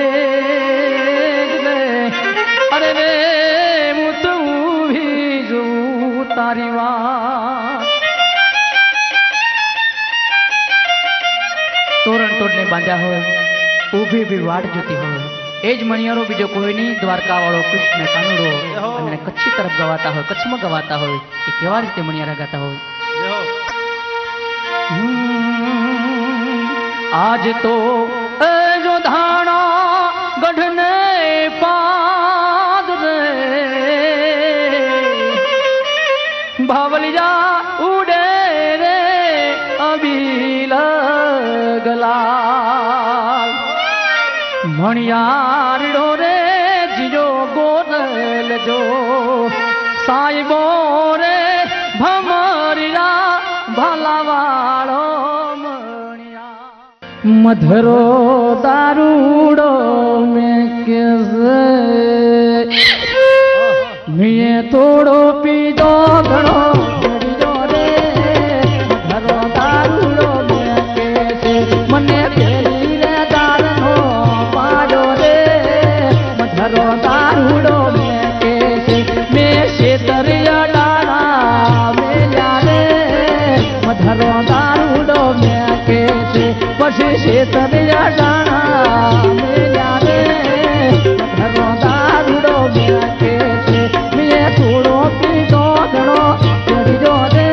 A: અરે રે હું તો ઊભી જોઉં તારી વાત તોરણ ટોડને બાંધ્યા હોય ઊભી ઊભી વાટ જોતી હોય એ જ મણિયારો બીજો કોઈ નહીં દ્વારકા વાળો કૃષ્ણ કાનુડો અને કચ્છી તરફ ગવાતા હોય કચ્છમાં ગવાતા હોય એ કેવા રીતે મણિયારા ગાતા હોય આજ તો એ જો ધાણા ગઢને પાદ રે ભાવલિયા ઉડે રે અબીલ ગલાલ મણિયારડો રે જીજો ગોરલ જો સાહેબો રે ભમરિયા ભલાવાળો મણિયા મધરો દારૂડો મેં કેસે મેં થોડો પીધો ઘણો ઘડીજો રે મધરો દારૂડો મેં કેસે મને પેલી રે દારનો પાડો રે મધરો દારૂડો મેં કેસે મેં શેતરિયા ડાળા મેલ્યા રે મધરો દારૂડો મેં કેસે પછી શેતરિયા ડાળા મેલ્યા રે મધરો દારૂડો મેં કેસે મેં થોડો પીધો ઘણો ચડીજો રે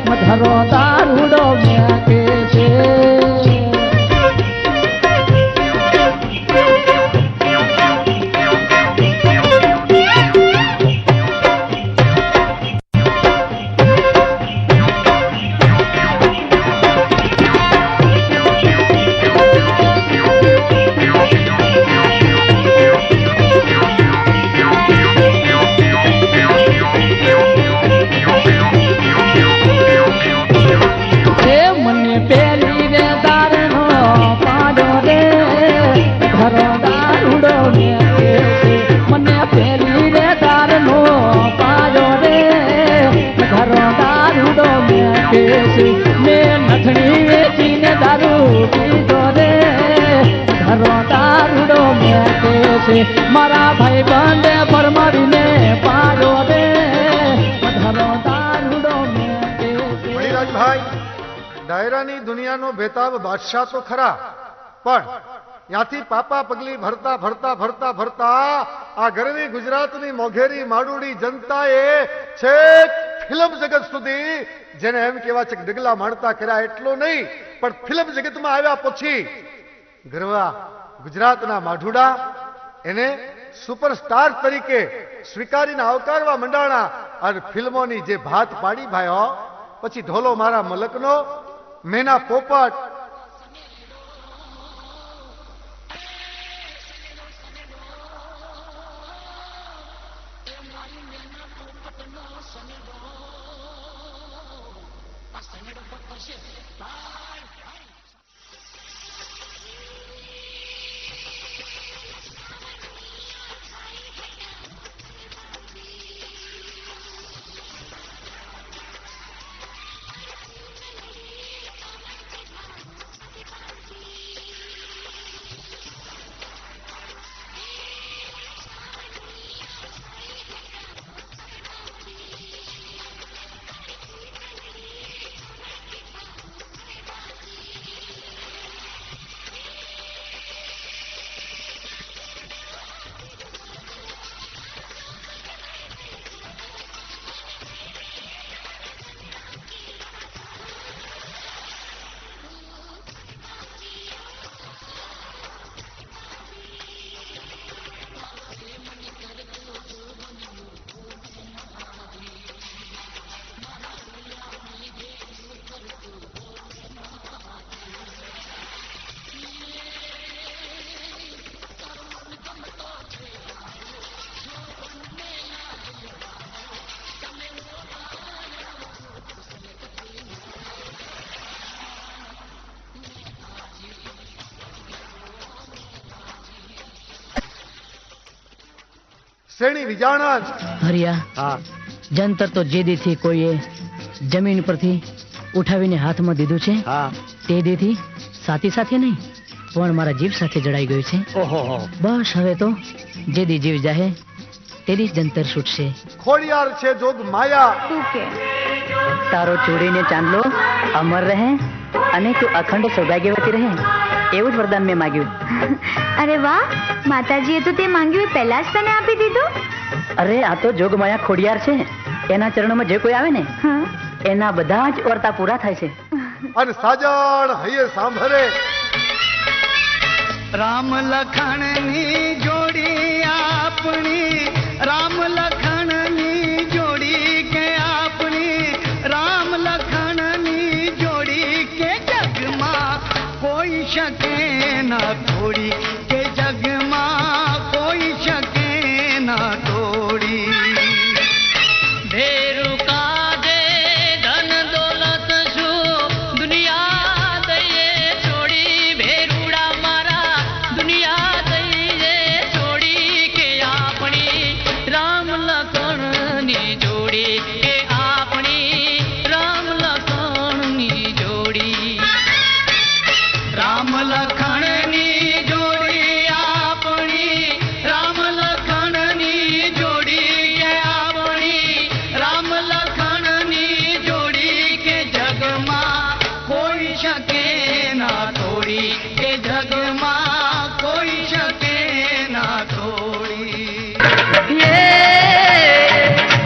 A: મધરો દારૂડો મેં કેસે રે મને પેલી રે દારનો પાડો રે ઘરો દારૂડો મેં કેસે મને પેલી રે દારનો પાડો રે ઘરો દારૂડો મેં કેસે મેં નથણી વેચીને દારૂ પીધો રે ઘરો દારૂડો મેં કેસે મારા ભાઈ બંધે પરમારીને પાડો રે ઘરો દારૂડો મેં કેસે
B: મણિરાજભાઈ ડાયરાની દુનિયાનો બેતાબ બાદશાહ તો ખરા પણ ત્યાંથી પાપા પગલી ભરતા ભરતા ભરતા ભરતા આ ગરવી ગુજરાતની મોઘેરી માડુડી જનતાએ છેક ફિલ્મ જગત સુધી જેને એમ કહેવા છે કે ડગલા માણતા કર્યા એટલું નહીં પણ ફિલ્મ જગતમાં આવ્યા પછી ગરવા ગુજરાતના માઢુડા એને સુપરસ્ટાર તરીકે સ્વીકારીને આવકારવા મંડાણા અને ફિલ્મોની જે ભાત પાડી ભાઈઓ પછી ઢોલો મારા મલકનો મેના પોપટ શ્રેણી વિજાણા જ.
C: હરિયા,
B: હા
C: જંતર તો જે દીથી કોઈએ જમીન પરથી ઉઠાવીને હાથમાં દીધું છે
B: હા.
C: તે દીથી સાથે સાથે નહીં પણ મારા જીવ સાથે જડાઈ ગયું છે.
B: ઓહો
C: બસ હવે તો જે દી જીવ જાહે તે દી જંતર છૂટશે.
B: ખોડિયાર છે જોગ માયા.
D: તું કે
C: તારો ચોડીને ચાંદલો અમર રહે અને તું અખંડ સૌભાગ્યવતી રહે એવું જ વરદાન મેં માગ્યું.
D: અરે વાહ, માતાજીએ તો તે માંગ્યું એ પહેલા જ તને આપી દીધું.
C: અરે આ તો જોગમાયા ખોડિયાર છે. એના ચરણોમાં જે કોઈ આવે ને
D: હા,
C: એના બધા જ વર્તા પૂરા થાય છે.
B: અને સાજણ હૈયે સાંભળે.
A: રામ લખણની જોડી આપણી, રામ લખણની જોડી કે આપણી, રામ લખણની જોડી કે જગમાં કોઈ શકે ના થોડી, કે જગમાં કોઈ શકે ના તોડી. ભેરું કાજે ધન દોલત શું દુનિયા દઈએ છોડી, ભેરુડા મારા દુનિયા દઈએ છોડી, કે આપણી રામ લખણની જોડી, કે આપણી રામ લખણની જોડી. રામ લખણની જોડી આપણી, રામ લખણની જોડી કે આપણી, રામ લખણની જોડી, કે જગમાં કોઈ શકે ના તોડી, કે જગમાં કોઈ શકે ના તોડી.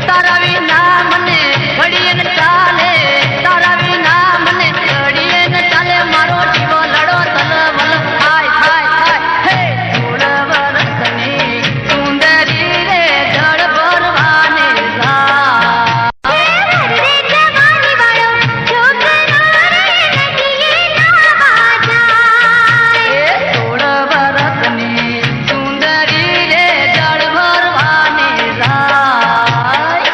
A: તારા વિના મને ઘડીએ ન ચાલે, તારા વિના મને ઘડીએ ન ચાલે, મારો જીવો લડો તલવલ થાય થાય થાય. હે સોળ વરસની સુંદરી રે જળ ભરવાને જાય. એ 16 વરસની સુંદરી રે જળ ભરવાને જાય.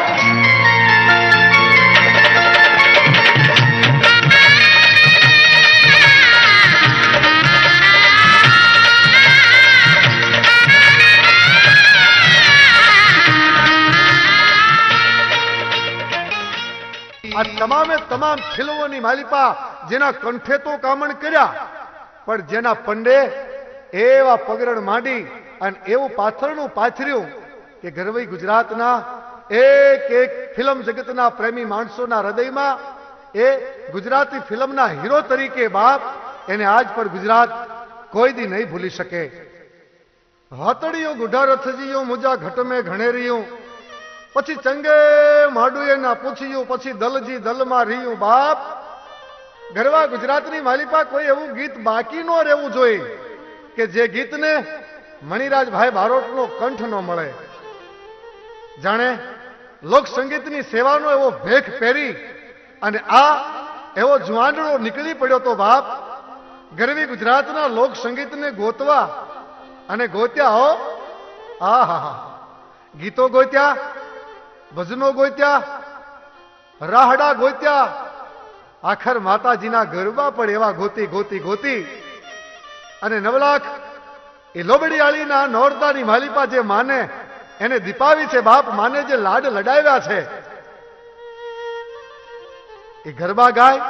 B: આ તમામે તમામ ફિલ્મોની માલિપા જેના કંઠે તો કામણ કર્યા પણ જેના પંડે એવા પગરણ માંડી અને એવું પાથરણું પાથર્યું કે ગરવી ગુજરાતના એક એક ફિલ્મ જગતના પ્રેમી માણસોના હૃદયમાં એ ગુજરાતી ફિલ્મના હીરો તરીકે બાપ એને આજ પર ગુજરાત કોઈ દી નહીં ભૂલી શકે. હતડિયું ગુઢા રથજીયું મુજા ઘટમે ઘણેરિયું, પછી ચંગે માડુએ ના પૂછ્યું, પછી દલજી દલમાં રહ્યું. બાપ ગરવા ગુજરાતની માલિપા કોઈ એવું ગીત બાકી ન રહેવું જોઈએ કે જે ગીતને મણિરાજભાઈ બારોટનો કંઠ ન મળે. જાણે લોક સંગીતની સેવાનો એવો ભેખ પહેરી અને આ એવો જુવાનડો નીકળી પડ્યો તો બાપ ગરવી ગુજરાતના લોક સંગીતને ગોતવા અને ગોત્યા હો. આહા, ગીતો ગોત્યા, ભજનો ગોત્યા, રાહડા ગોત્યા, આખર માતાજીના ગરબા પણ એવા ગોતી ગોતી ગોતી અને 9 લાખ એ લોબડીયાળીના નોરતાની માલિપા જે માને એને દીપાવી છે બાપ, માને જે લાડ લડાવ્યા છે એ ગરબા ગાય.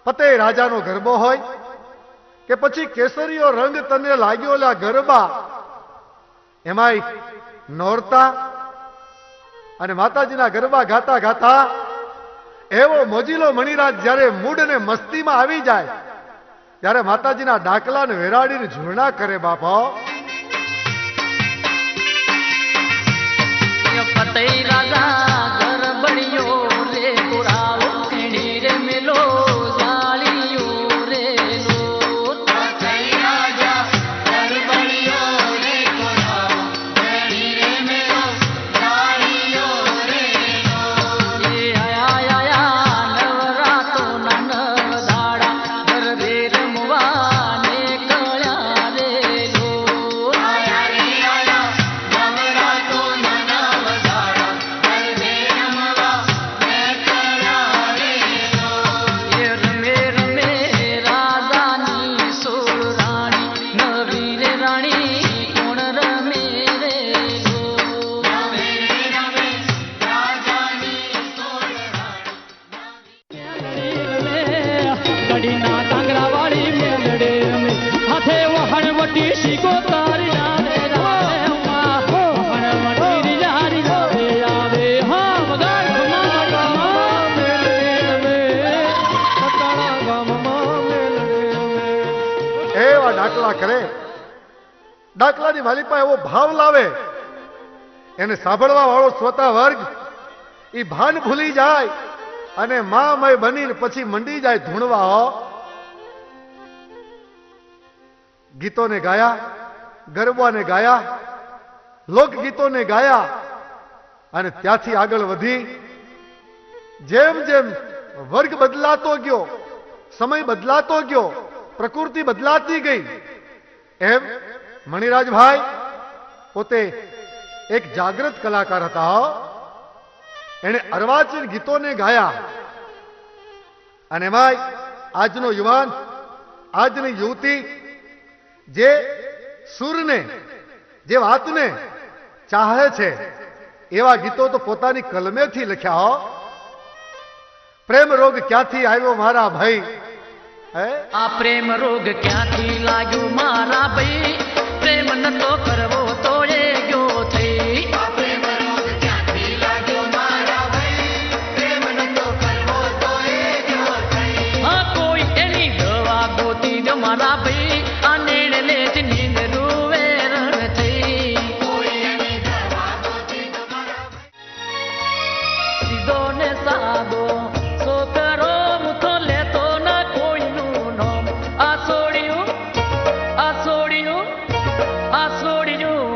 B: પતે રાજાનો ગરબો હોય કે પછી કેસરીયો રંગ તને લાગ્યો લા ગરબા, એમાંય નોરતા અને માતાજીના ગરબા ગાતા ગાતા એવો મોજીલો મણિરાજ જ્યારે મૂડ ને મસ્તીમાં આવી જાય ત્યારે માતાજીના ડાકલાને વેરાડીને ઝૂરણા કરે બાપા.
A: ફતેહ રાજા ગરબડિયો રે પુરાવો એણી રે મેલો જાળીઓ રે લો. ફતેહ રાજા ગરબડિયો રે પુરાવો એણી રે મેલો જાળીઓ રે લો. એ આયા નવરાતો ના નવ દાડા ગરબે રમવા ને કળ્યા રે લો. આયા રે આયા નવરાતો ના નવ દાડા ગરબે રમવા ને કળ્યા રે લો. એ રમે રમે રાજાની સોળ રાણી નવી રે રાણી કોણ રમે રે લો. રમે રે રમે રાજાની સોળ ગડીના ટાંગરા વાળી મેલડે રમે હાથે વહણવટી શીખો તારી રાવે રાવે વહણવટી યારી રાવે આવે હા વગાડ ગામમાં મેલડે રમે સતાણા ગામમાં મેલડે રમે.
B: એવા ડાકલા કરે, ડાકલાની માલિપા એવો ભાવ લાવે એને સાંભળવા વાળો શ્રોતા વર્ગ એ ભાન ભૂલી જાય અને મામય બનીને પછી મંડી જાય ધૂણવા. હો ગીતોને ગાયા, ગરબાને ગાયા, લોકગીતોને ગાયા અને ત્યાંથી આગળ વધી જેમ જેમ વર્ગ બદલાતો ગયો, સમય બદલાતો ગયો, પ્રકૃતિ બદલાતી ગઈ એમ મણિરાજભાઈ પોતે એક જાગૃત કલાકાર હતા. એને અર્વાચીન ગીતોને ગાયા અને એમાંય આજનો યુવાન, આજની યુવતી જે સુરને, જે વાતને ચાહે છે એવા ગીતો તો પોતાની કલમેથી લખ્યા. હો પ્રેમ રોગ ક્યાંથી આવ્યો મારા ભાઈ, હે
A: આ પ્રેમ રોગ ક્યાંથી લાગ્યો મારા ભાઈ, પ્રેમ નતો કરવો તો એ ગયો થઈ. આ પ્રેમ રોગ ક્યાંથી લાગ્યો મારા ભાઈ, પ્રેમ નતો કરવો તો એ ગયો થઈ. હા કોઈ એની દવા ગોતી દો મારા ભાઈ, આ નીડલે જ નીંદ રૂવે રણ થઈ. કોઈ એની દવા ગોતી દો મારા ભાઈ. સીધો ને સાદો છોકરો મુઠો લેતો ના કોઈનું નામ. આ છોડ્યું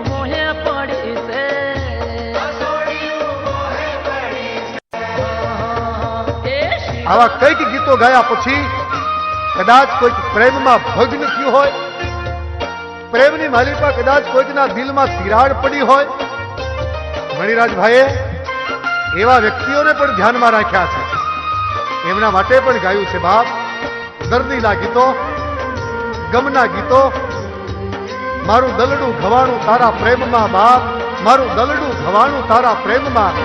A: મોહે પડી છે.
B: આવા કઈક ગીતો ગાયા પછી કદાચ કોઈક પ્રેમમાં ભગ્ન થયું હોય, પ્રેમની માલિપા કદાચ કોઈકના દિલમાં તિરાડ પડી હોય, મણિરાજભાઈએ એવા વ્યક્તિઓને પણ ધ્યાનમાં રાખ્યા છે, એમના માટે પણ ગાયું છે બાપ. દર્દીના ગીતો, ગમના ગીતો, મારું દલડું ઘવાણું તારા પ્રેમમાં બાપ, મારું દલડું ઘવાણું તારા પ્રેમમાં.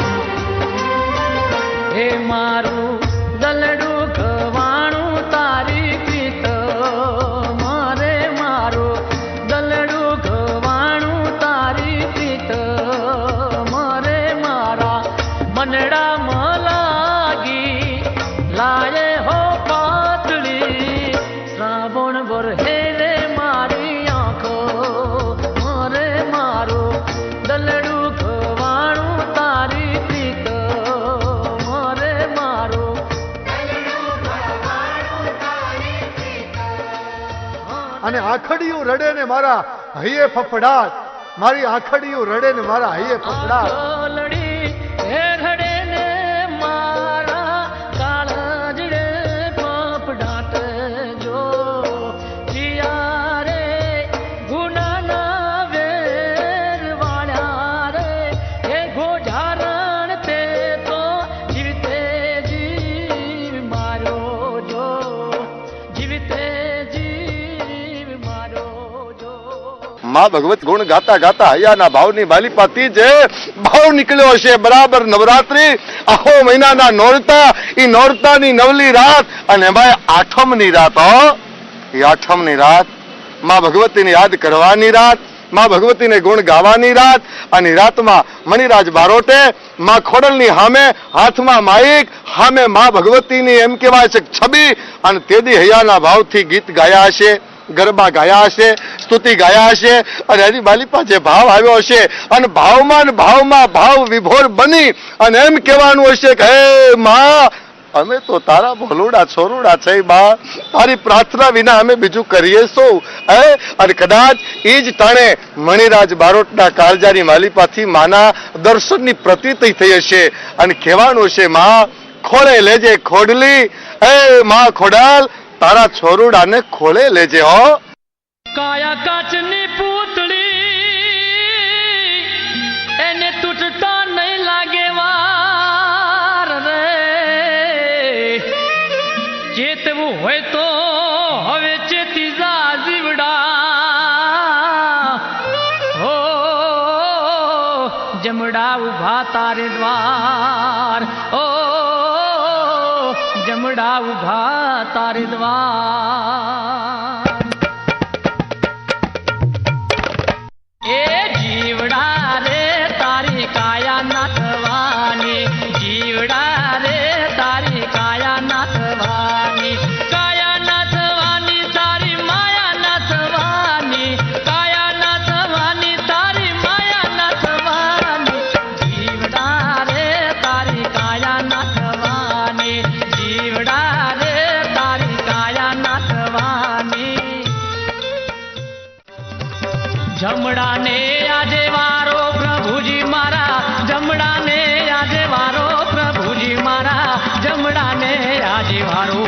A: હે મારું દલડું ઘવાણું તારી પ્રીત મારે, મારું દલડું ઘવાણું તારી પ્રીત મારે, મારા મનડા લાગી લાયે હો પાતળી શ્રાવણ વરહે રે મારી આંખો મારે, મારું દલડું ઘવાણું તારી પ્રીત મારે, મારું
B: અને આખડિયું રડે ને મારા હૈયે ફફડાટ, મારી આખડિયું રડે ને મારા હૈયે ફફડાટ.
A: આખલડી હે રડે ને મારા કાળજડે ફફડાટ જો. જીયા રે ગુનાના વેર વાળ્યા રે, હે ગોજારણ તે તો જીવતે જીવ માર્યો
B: માં ભગવત ગુણ ગાતા ગાતા હૈયાના ભાવની બાલીપાતી જે ભાવ નીકળ્યો હશે બરાબર નવરાત્રી આખો મહિનાના નોરતા એ નોરતાની નવલી રાત અને એમાં આઠમની રાત એ આઠમની રાત માં ભગવતીને યાદ કરવાની રાત માં ભગવતીને ગુણ ગાવાની રાત અને રાતમાં મણિરાજ બારોટે માં ખોડલની સામે હાથમાં માઈક સામે માં ભગવતીની એમ કહેવાય છે છબી અને તેદી હૈયાના ભાવથી ગીત ગાયા હશે ગરબા ગાયા હશે સ્તુતિ ગાયા હશે અને હરી બાલીપા જે ભાવ આવ્યો હશે અને ભાવમાં ભાવ વિભોર બની અને એમ કહેવાનું હશે કે હે માં અમે તો તારા ભોલુડા છોરુડા છે બા તારી પ્રાર્થના વિના અમે બીજું કરીએ શું હે અને કદાચ એ જ ટાણે મણિરાજ બારોટના કાળજાની માલિપાથી માના દર્શનની પ્રતીતિ થઈ હશે અને કહેવાનું હશે માં ખોળે લેજે ખોડલી હે માં ખોડાલ તારા છોરુડાને ખોળે લેજે હો
A: કાયા કાચની પૂતળી એને તૂટતા નહીં લાગે વાર રે ચેતવું હોય તો હવે ચેતી જા જીવડા હો જમડા ઉભા તારે દ્વાર ઓ જમડા ઉભા તારે દ્વાર એ જીવડા રે તારી કાયા નાથવાની જીવડા રે તારી કાયા નાથવાની તારી માયા નાથવાની કાયા નાથવાની તારી માયા નાથવાની જીવડા રે તારી કાયા નાથવાની જીવડા રે તારી કાયા નાથવાની જમડાને આજે વારો પ્રભુજી મારા જમડાને આજે વારો પ્રભુજી મારા જમડાને આજે વારો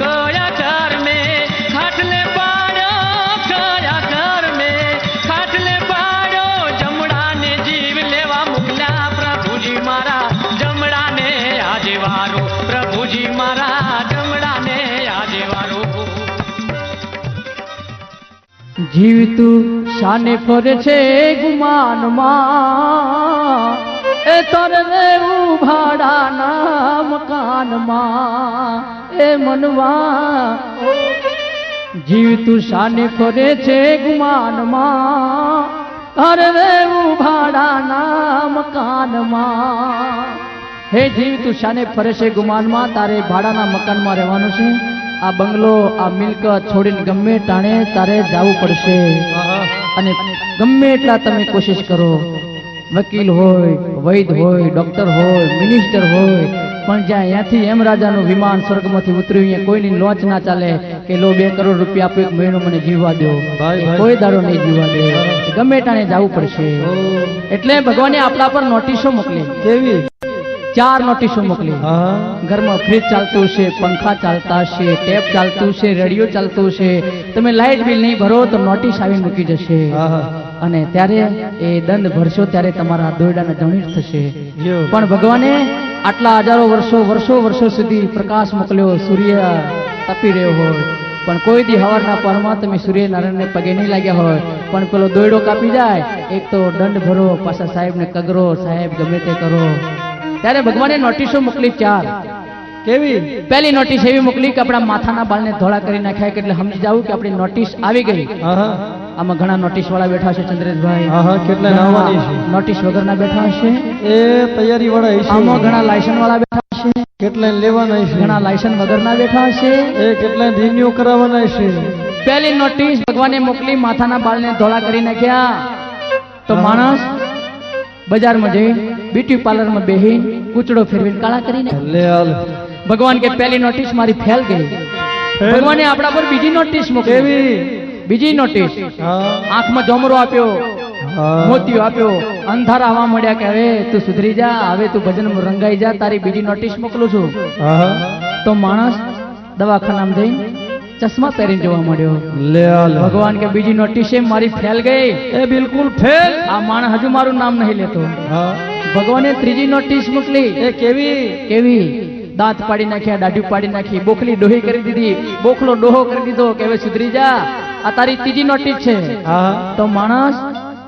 A: કયા ઘર મેં ખાટલે પાડ્યો કયા ઘર મેં ખાટલે પાડ્યો જમડાને જીવ લેવા મોકલ્યા પ્રભુજી મારા જમડાને આજે વારો પ્રભુજી મારા જમડાને આજે વારો જીવતું શાને ફરે છે ગુમાનમાં એ તર રહેવું ભાડાના મકાનમાં એ મનવા જીવતું શાને ફરે છે ગુમાનમાં તર રહેવું ભાડાના મકાનમાં હે જીવતું શાને ફરે છે ગુમાનમાં તારે ભાડાના મકાનમાં રહેવાનું છે આ બંગલો આ મિલકત છોડીને ગમે ટાણે તારે જવું પડશે અને ગમે એટલા તમે કોશિશ કરો વકીલ હોય વૈદ હોય ડોક્ટર હોય મિનિસ્ટર હોય પણ જ્યાં અહીંયાથી એમ રાજાનું વિમાન સ્વર્ગમાંથી ઉતર્યું અહીંયા કોઈની લોચ ના ચાલે કે લો 2 કરોડ રૂપિયા આપો 1 મહિનો મને જીવવા દો કોઈ દાડો નહીં જીવવા દે ગમે ટાણે જવું પડશે એટલે ભગવાને આપણા પર નોટિસો મોકલી કેવી 4 નોટિસો મોકલી ઘરમાં ફ્રીજ ચાલતું છે પંખા ચાલતા છે ટેપ ચાલતું છે રેડિયો ચાલતું છે તમે લાઇટ બિલ નહીં ભરો તો નોટિસ આવી મૂકી જશે અને ત્યારે એ દંડ ભરશો ત્યારે તમારા દોરડાને જમીન થશે પણ ભગવાને આટલા હજારો વર્ષો સુધી પ્રકાશ મોકલ્યો સૂર્ય તપી રહ્યો હોય પણ કોઈ દી હવારના પરમાં તમે સૂર્યનારાયણને પગે નહીં લાગ્યા હોય પણ પેલો દોરડો કાપી જાય એક તો દંડ ભરો પાછા સાહેબને કગરો સાહેબ ગમે તે કરો ત્યારે ભગવાને નોટિસો મોકલી 4 કેવી પહેલી નોટિસ એવી મોકલી કે આપણા માથાના બાળને ધોળા કરી નાખ્યા એટલે સમજી જાવું કે આપણી નોટિસ આવી ગઈ આમાં ઘણા નોટિસ વાળા બેઠા છે ચંદ્રેશભાઈ
G: કેટલા નાવાની છે
A: નોટિસ વગરના બેઠા હશે
G: એ તૈયારી વાળા છે
A: આમાં ઘણા લાયસન્સ વાળા બેઠા છે
G: કેટલા લેવાના છે
A: ઘણા લાયસન્સ વગરના બેઠા હશે
G: એ કેટલા રિન્યુ કરાવવાના છે
A: પહેલી નોટિસ ભગવાને મોકલી માથાના બાળને ધોળા કરી નાખ્યા તો માણસ બજારમાં જઈ બ્યુટી પાર્લરમાં બેહીન કૂચડો ફેરવીને કાળા કરીને
G: લે હાલ
A: ભગવાન કે પહેલી નોટિસ મારી ફેલ ગઈ ભગવાને આપણા પર બીજી નોટિસ મોકલી બીજી નોટિસ આંખમાં જોમરો આપ્યો મોતિયો આપ્યો અંધારા આવવા મળ્યા કે હવે તું સુધરી જા હવે તું ભજનમાં રંગાઈ જા તારી બીજી નોટિસ મોકલું છું તો માણસ દવાખાનામાં જઈને ચશ્મા પહેરીને જોવા મળ્યો
G: લે હાલ
A: ભગવાન કે બીજી નોટિસ મારી ફેલ ગઈ
G: એ બિલકુલ ફેલ
A: આ માણસ હજુ મારું નામ નહીં લેતો ભગવાને ત્રીજી નોટિસ મોકલી
G: એ કેવી
A: કેવી દાંત પાડી નાખ્યા દાઢી પાડી નાખી બોખલી ડોહી કરી દીધી બોખલો ડોહો કરી દીધો કે હવે સુધરી જા આ તારી ત્રીજી નોટિસ છે
G: હા
A: તો માણસ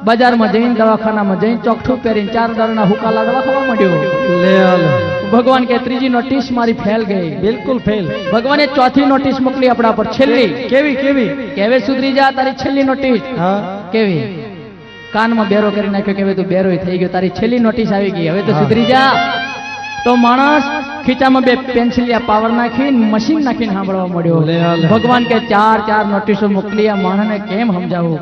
A: બજારમાં જઈને દવાખાનામાં જઈને ચોકઠું પહેરીને 4 દાડાના હુકાલા દવા ખાવા માંડ્યો
G: લે હાલ
A: ભગવાન કે ત્રીજી નોટિસ મારી ફેલ ગઈ
G: બિલકુલ ફેલ
A: ભગવાને ચોથી નોટિસ મોકલી આપણા પર છેલ્લી
G: કેવી કેવી
A: કે હવે સુધરી જા તારી છેલ્લી નોટિસ
G: હા
A: કેવી કાનમાં બેરો કરી નાખ્યો કે હવે તું બેરોય થઈ ગયો તારી છેલ્લી નોટિસ આવી ગઈ હવે તો સુધરી જા તો માણસ ખીચામાં 2 પેન્સિલિયા પાવર નાખીને મશીન નાખીને સાંભળવા મળ્યો
G: લે હાલ.
A: ભગવાન કે 4 નોટિસો મોકલી આ માણસને કેમ સમજાવું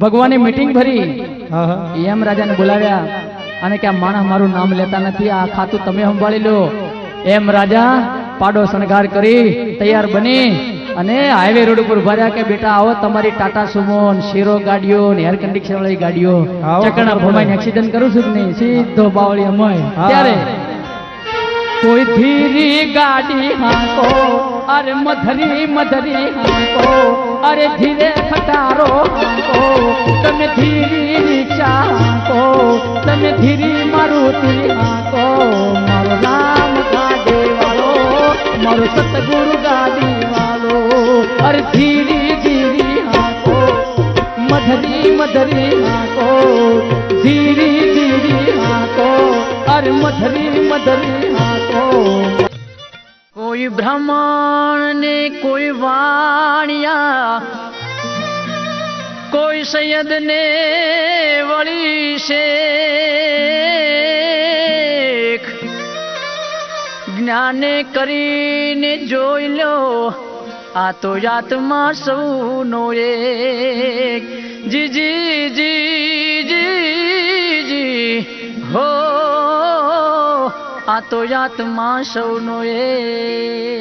A: ભગવાને મીટિંગ ભરી
G: હા હા
A: એમ રાજાને બોલાવ્યા અને કે આ માણસ મારું નામ લેતા નથી આ ખાતું તમે સંભાળી લો એમ રાજા પાડો શણગાર કરી તૈયાર બની અને હાઈવે રોડ ઉપર ઉભા રહ્યા કે બેટા આવો તમારી ટાટા સુમો ને શીરો ગાડીઓ ને એર કન્ડિશન વાળી ગાડીઓ
G: આવો,
A: ચકણા
G: ખબર
A: ભમાઈને
G: પડે.
A: એક્સિડન્ટ કરું છું કે નહીં સીધો બાવળી અમય
G: હા.
A: ત્યારે કોઈ ધીરી ગાડી હાંકો અરે મધરી મધરી હાંકો અરે ધીરે ખટારો હાંકો તમે ધીરી રિક્ષા હાંકો તમે ધીરી મારુતિ હાંકો મારો રામ ગાડી વાળો મારો સતગુરુ ગાડી વાળો અરે ધીરી ધીરી હાંકો મધરી મધરી હાંકો ધીરી ધીરી હાંકો અરે મધરી મધરી હાંકો કોઈ બ્રાહ્મણ ને કોઈ વાણિયા કોઈ સૈયદ ને વળી શેખ જ્ઞાને કરીને જોઈ લો આ તો આત્મા સૌનો એક જી જી જી જી જી હો આ તો આત્મા સૌનો એક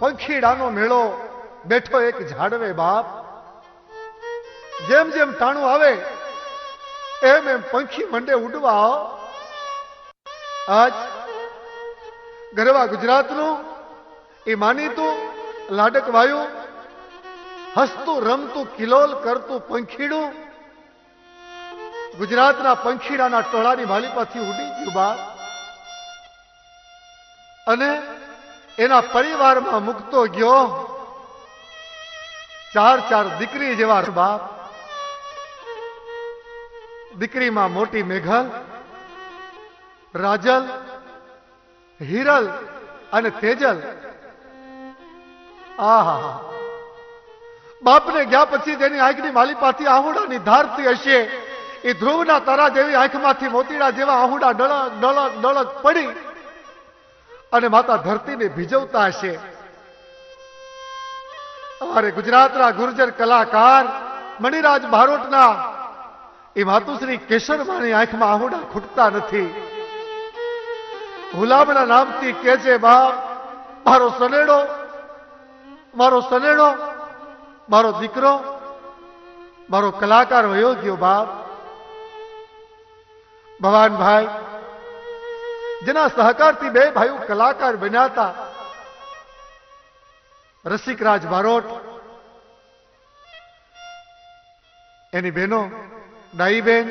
B: પંખીડાનો મેળો બેઠો એક ઝાડવે બાપ જેમ જેમ ટાણું આવે એમ એમ પંખી મંડે ઉડવા આજ ગરવા ગુજરાતનું એ માનીતું લાડક વાયુ હસતું રમતું કિલોલ કરતું પંખીડું ગુજરાતના પંખીડાના ટોળાની માલિપાથી ઉડી ગયું બાપ અને એના પરિવારમાં મૂકતો ગયો 4 દીકરી જેવા બાપ દીકરીમાં મોટી મેઘલ રાજલ હિરલ અને તેજલ આહા બાપને ગયા પછી તેની આંખની માલિપાથી આહુડાની ધારતી હશે એ ધ્રુવના તારા જેવી આંખમાંથી મોતીડા જેવા આહુડા ડળક ડળક ડળક પડી અને માતા ધરતીને ભીજવતા હશે અમારે ગુજરાતના ગુર્જર કલાકાર મણિરાજ બારોટના એ માતુશ્રી કેશરમાની આંખમાં આહુડા ખૂટતા નથી ગુલાબના નામથી કે છે બાપ મારો સનેડો મારો દીકરો મારો કલાકાર વયો ગયો બાપ ભવાનભાઈ જેના સહકારથી 2 ભાઈઓ કલાકાર બન્યા હતા રસિકરાજ બારોટ એની બહેનો ડાઈબેન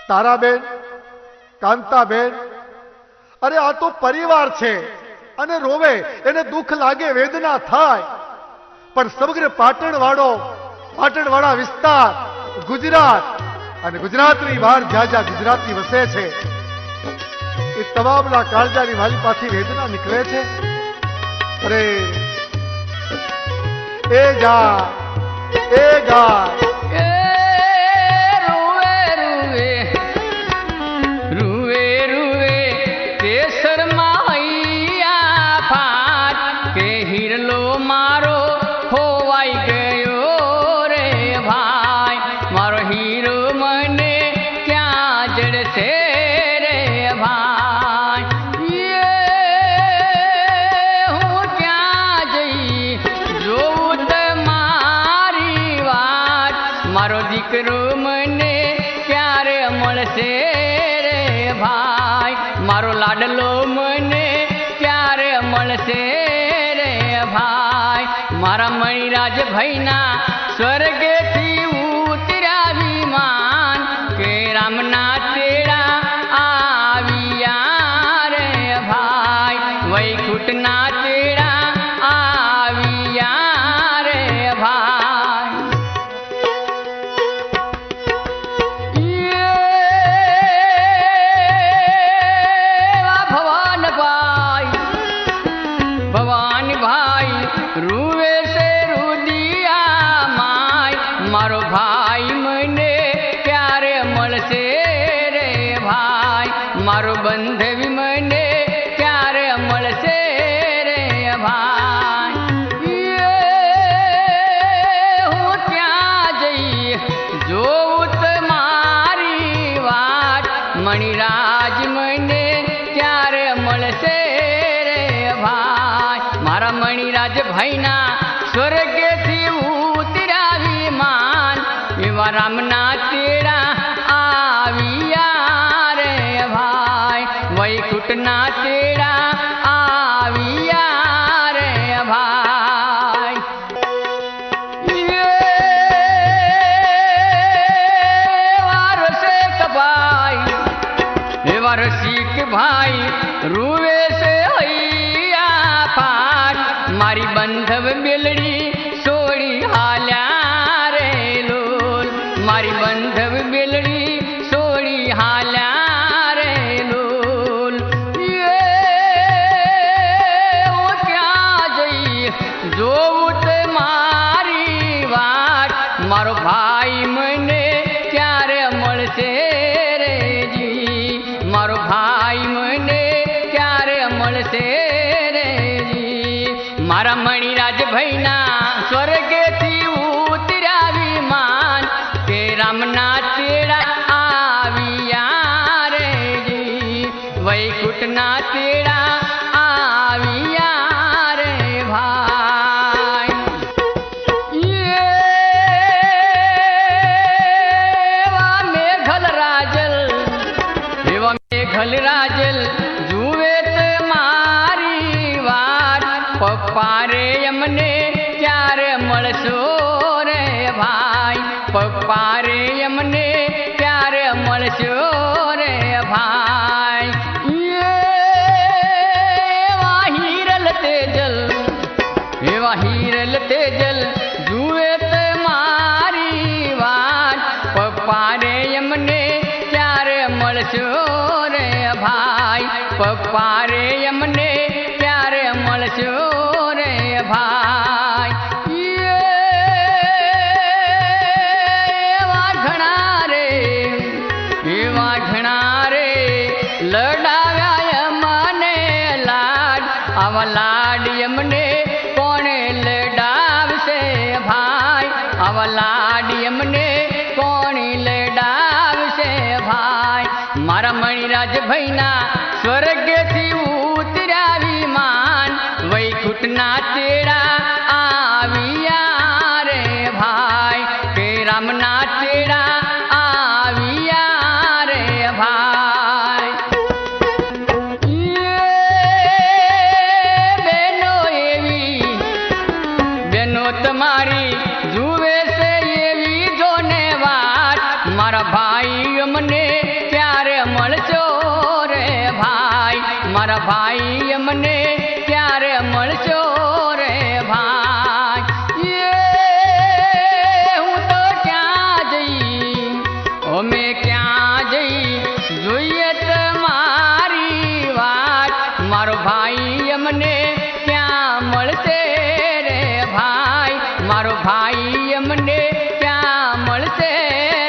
B: તારાબેન કાંતાબેન અરે આ તો પરિવાર છે અને રોવે એને દુઃખ લાગે વેદના થાય પણ સમગ્ર પાટણવાળા વિસ્તાર, ગુજરાત અને ગુજરાતની બહાર જ્યાં ગુજરાતી વસે છે એ તમામના કાળજાની મારી પાછી વેદના નીકળે છે. અરે એ ગા
A: લાડલો મને ક્યારે મળશે રે ભાઈ. મારા મણિરાજ ભાઈના સ્વર્ગેથી ઉતર્યા વિમાન કે રામના તેડા આવ્યા રે ભાઈ. વૈકુંઠના તેડા આવ્યા રે ભાઈ. રૂવે છે રુદિયા માય મારો ભાઈ મને ક્યારે મળશે રે ભાઈ. મારો બંધવી મને ક્યારે મળશે રે ભાઈ. હું ત્યાં જઈ જોઉં તમારી વાત મણિરાજ મને ક્યારે મળશે રે ભાઈ. મારા મણિરાજ ભાઈના સ્વર્ગેથી ઉતર્યા વિમાન એવા રામના તેડા આવ્યા રે ભાઈ. વૈકુંઠના તેડા આવ્યા રે ભાઈ. રસિક ભાઈ એવા રસિક ભાઈ રૂવે છે મારી બંધવ બેલડી સોડી હાલ્યા રે લોલ. મારી બંધવ બેલડી સોડી હાલ્યા રે લોલ. હું ત્યાં જઈ જોઉં તમારી વાત મારો ભાઈ મને ક્યારે મળશે રે જી. મારો ભાઈ મને ક્યારે મળશે રે જી. મારા મણિરાજ ભાઈના સ્વર્ગેથી ઉતર્યા વિમાન કે રામના તેડા આવ્યા રે જી. વૈકુંઠના તેડા આવ્યા રે ભાઈ. એવા મેઘલ રાજલ જુએ તે મારી વાત પપ્પા રે અમને ક્યારે મળશો રે ભાઈ. પપ્પા રે અમને ક્યારે મળશો રે ભાઈ. એવા હિરલ તેજલ જુએ તે મારી વાત પપ્પા રે અમને ક્યારે મળશો રે ભાઈ. પપ્પા રે અમને ક્યારે મળશો રે ભાઈ. એવા ઘણા રે લડાવ્યા મને લાડ આવા લાડ અમને કોણે લડાવશે ભાઈ. આવા લાડ અમને કોણે લડાવશે ભાઈ. મારા મણિરાજ ભાઈના સ્વર્ગથી ઉતર્યા વિમાન વૈકુંઠના તેડા આવ્યા રે ભાઈ. કે રામના તેડા આવ્યા રે ભાઈ. બેનો તમારી જુએ છે એવી જોને વાત મારા ભાઈ અમને ક્યારે મળશો રે ભાઈ. મારા ભાઈ અમને ક્યારે મળશો રે ભાઈ. ભાઈ અમને ક્યાં મળશે રે ભાઈ, મારો ભાઈ અમને ક્યાં મળશે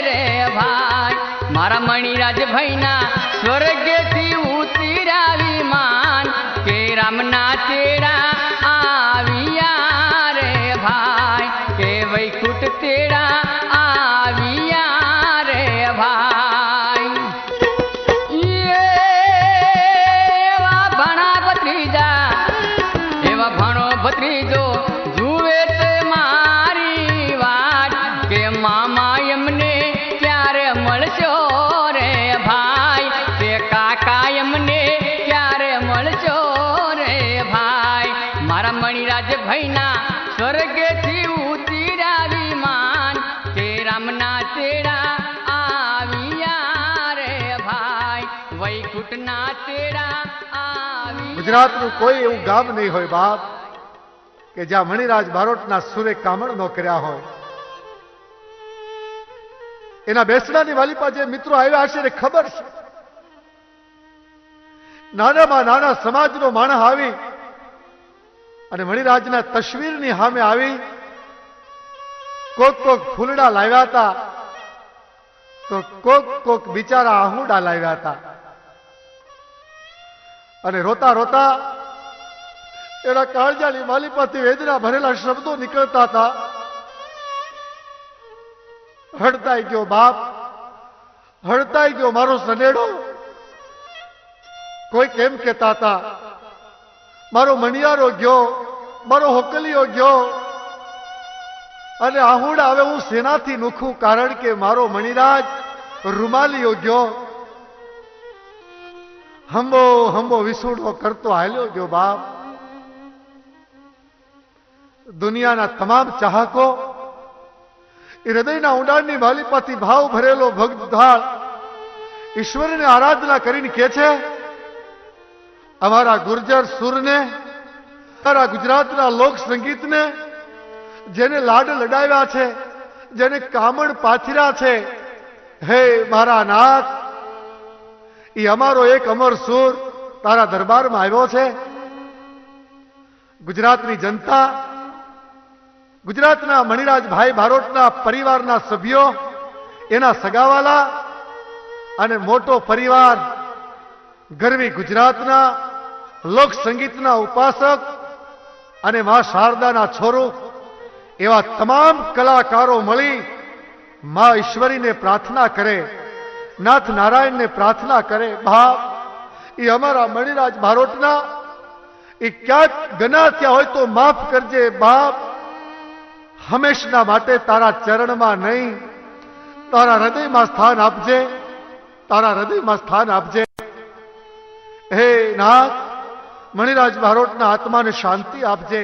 A: રે ભાઈ. મારા મણિરાજ ભાઈના સ્વર્ગેથી ઉતર્યા વિમાન, કે રામના તેડા આવ્યા રે ભાઈ, કે વૈકુંઠ તેડા આવ્યા રે ભાઈ. એવા ભણા ભત્રીજા, એવા ભણો ભત્રીજો જુએ તે મારી વાત, કે મામા એમને ક્યારે મળશો રે ભાઈ, કે કાકા એમને ક્યારે મળશો રે ભાઈ. મારા મણિરાજ ભાઈના સ્વર્ગેથી ઉતર્યા વિમાન, કે રામના તેડા આવ્યા રે ભાઈ, વૈકુંઠના તેડા આવ્યા.
B: ગુજરાતનું કોઈ એવું ગામ નહીં હોય બાપ કે જ્યાં મણિરાજ બારોટના સુરે કામણ ન કર્યા હોય. એના બેસણાની વાલીપા જે મિત્રો આવ્યા હશે એને ખબર છે. નાનામાં નાના સમાજનો માણસ આવી અને મણિરાજના તસવીરની સામે આવી કોક ફૂલડા લાવ્યા હતા, તો કોક બિચારા આહુડા લાવ્યા હતા. અને રોતા રોતા એના કાળજાની માલિપાથી વેદના ભરેલા શબ્દો નીકળતા હતા. હડતાઈ ગયો બાપ, હડતાઈ ગયો મારો સનેડો. કોઈ કેમ કહેતા હતા મારો મણિયારો ગયો, મારો હોકલીઓ ગયો, અને આહુડા હવે હું સેનાથી નોખું, કારણ કે મારો મણિરાજ રૂમાલીઓ ગયો. હંબો હંબો વિસુડો કરતો હાલ્યો ગયો બાપ. દુનિયાના તમામ ચાહકો એ હૃદયના ઊંડાણની માલિપાથી ભાવ ભરેલો ભક્ત ધાળ ઈશ્વરને આરાધના કરીને કહે છે, અમારા ગુર્જર સુરને, અમારા ગુજરાતના લોક સંગીતને જેને લાડ લડાવ્યા છે, જેને કામણ પાથર્યા છે, હે મારા નાથ, એ અમારો એક અમર સુર તારા દરબારમાં આવ્યો છે. ગુજરાતની જનતા, ગુજરાતના મણિરાજ ભાઈ બારોટના પરિવારના સભ્યો, એના સગાવાલા અને મોટો પરિવાર, ગરવી ગુજરાતના લોક સંગીતના ઉપાસક અને મા શારદાના છોરો, એવા તમામ કલાકારો મળી મા ઈશ્વરીને પ્રાર્થના કરે, નાથ નારાયણને પ્રાર્થના કરે, બાપ એ અમારા મણિરાજ બારોટના એ ક્યાંક ગના થયા હોય તો માફ કરજે બાપ. હંમેશના માટે તારા ચરણમાં નહીં, તારા હૃદયમાં સ્થાન આપજે, તારા હૃદયમાં સ્થાન આપજે. હે નાથ, મણિરાજ બારોટના આત્માને શાંતિ આપજે.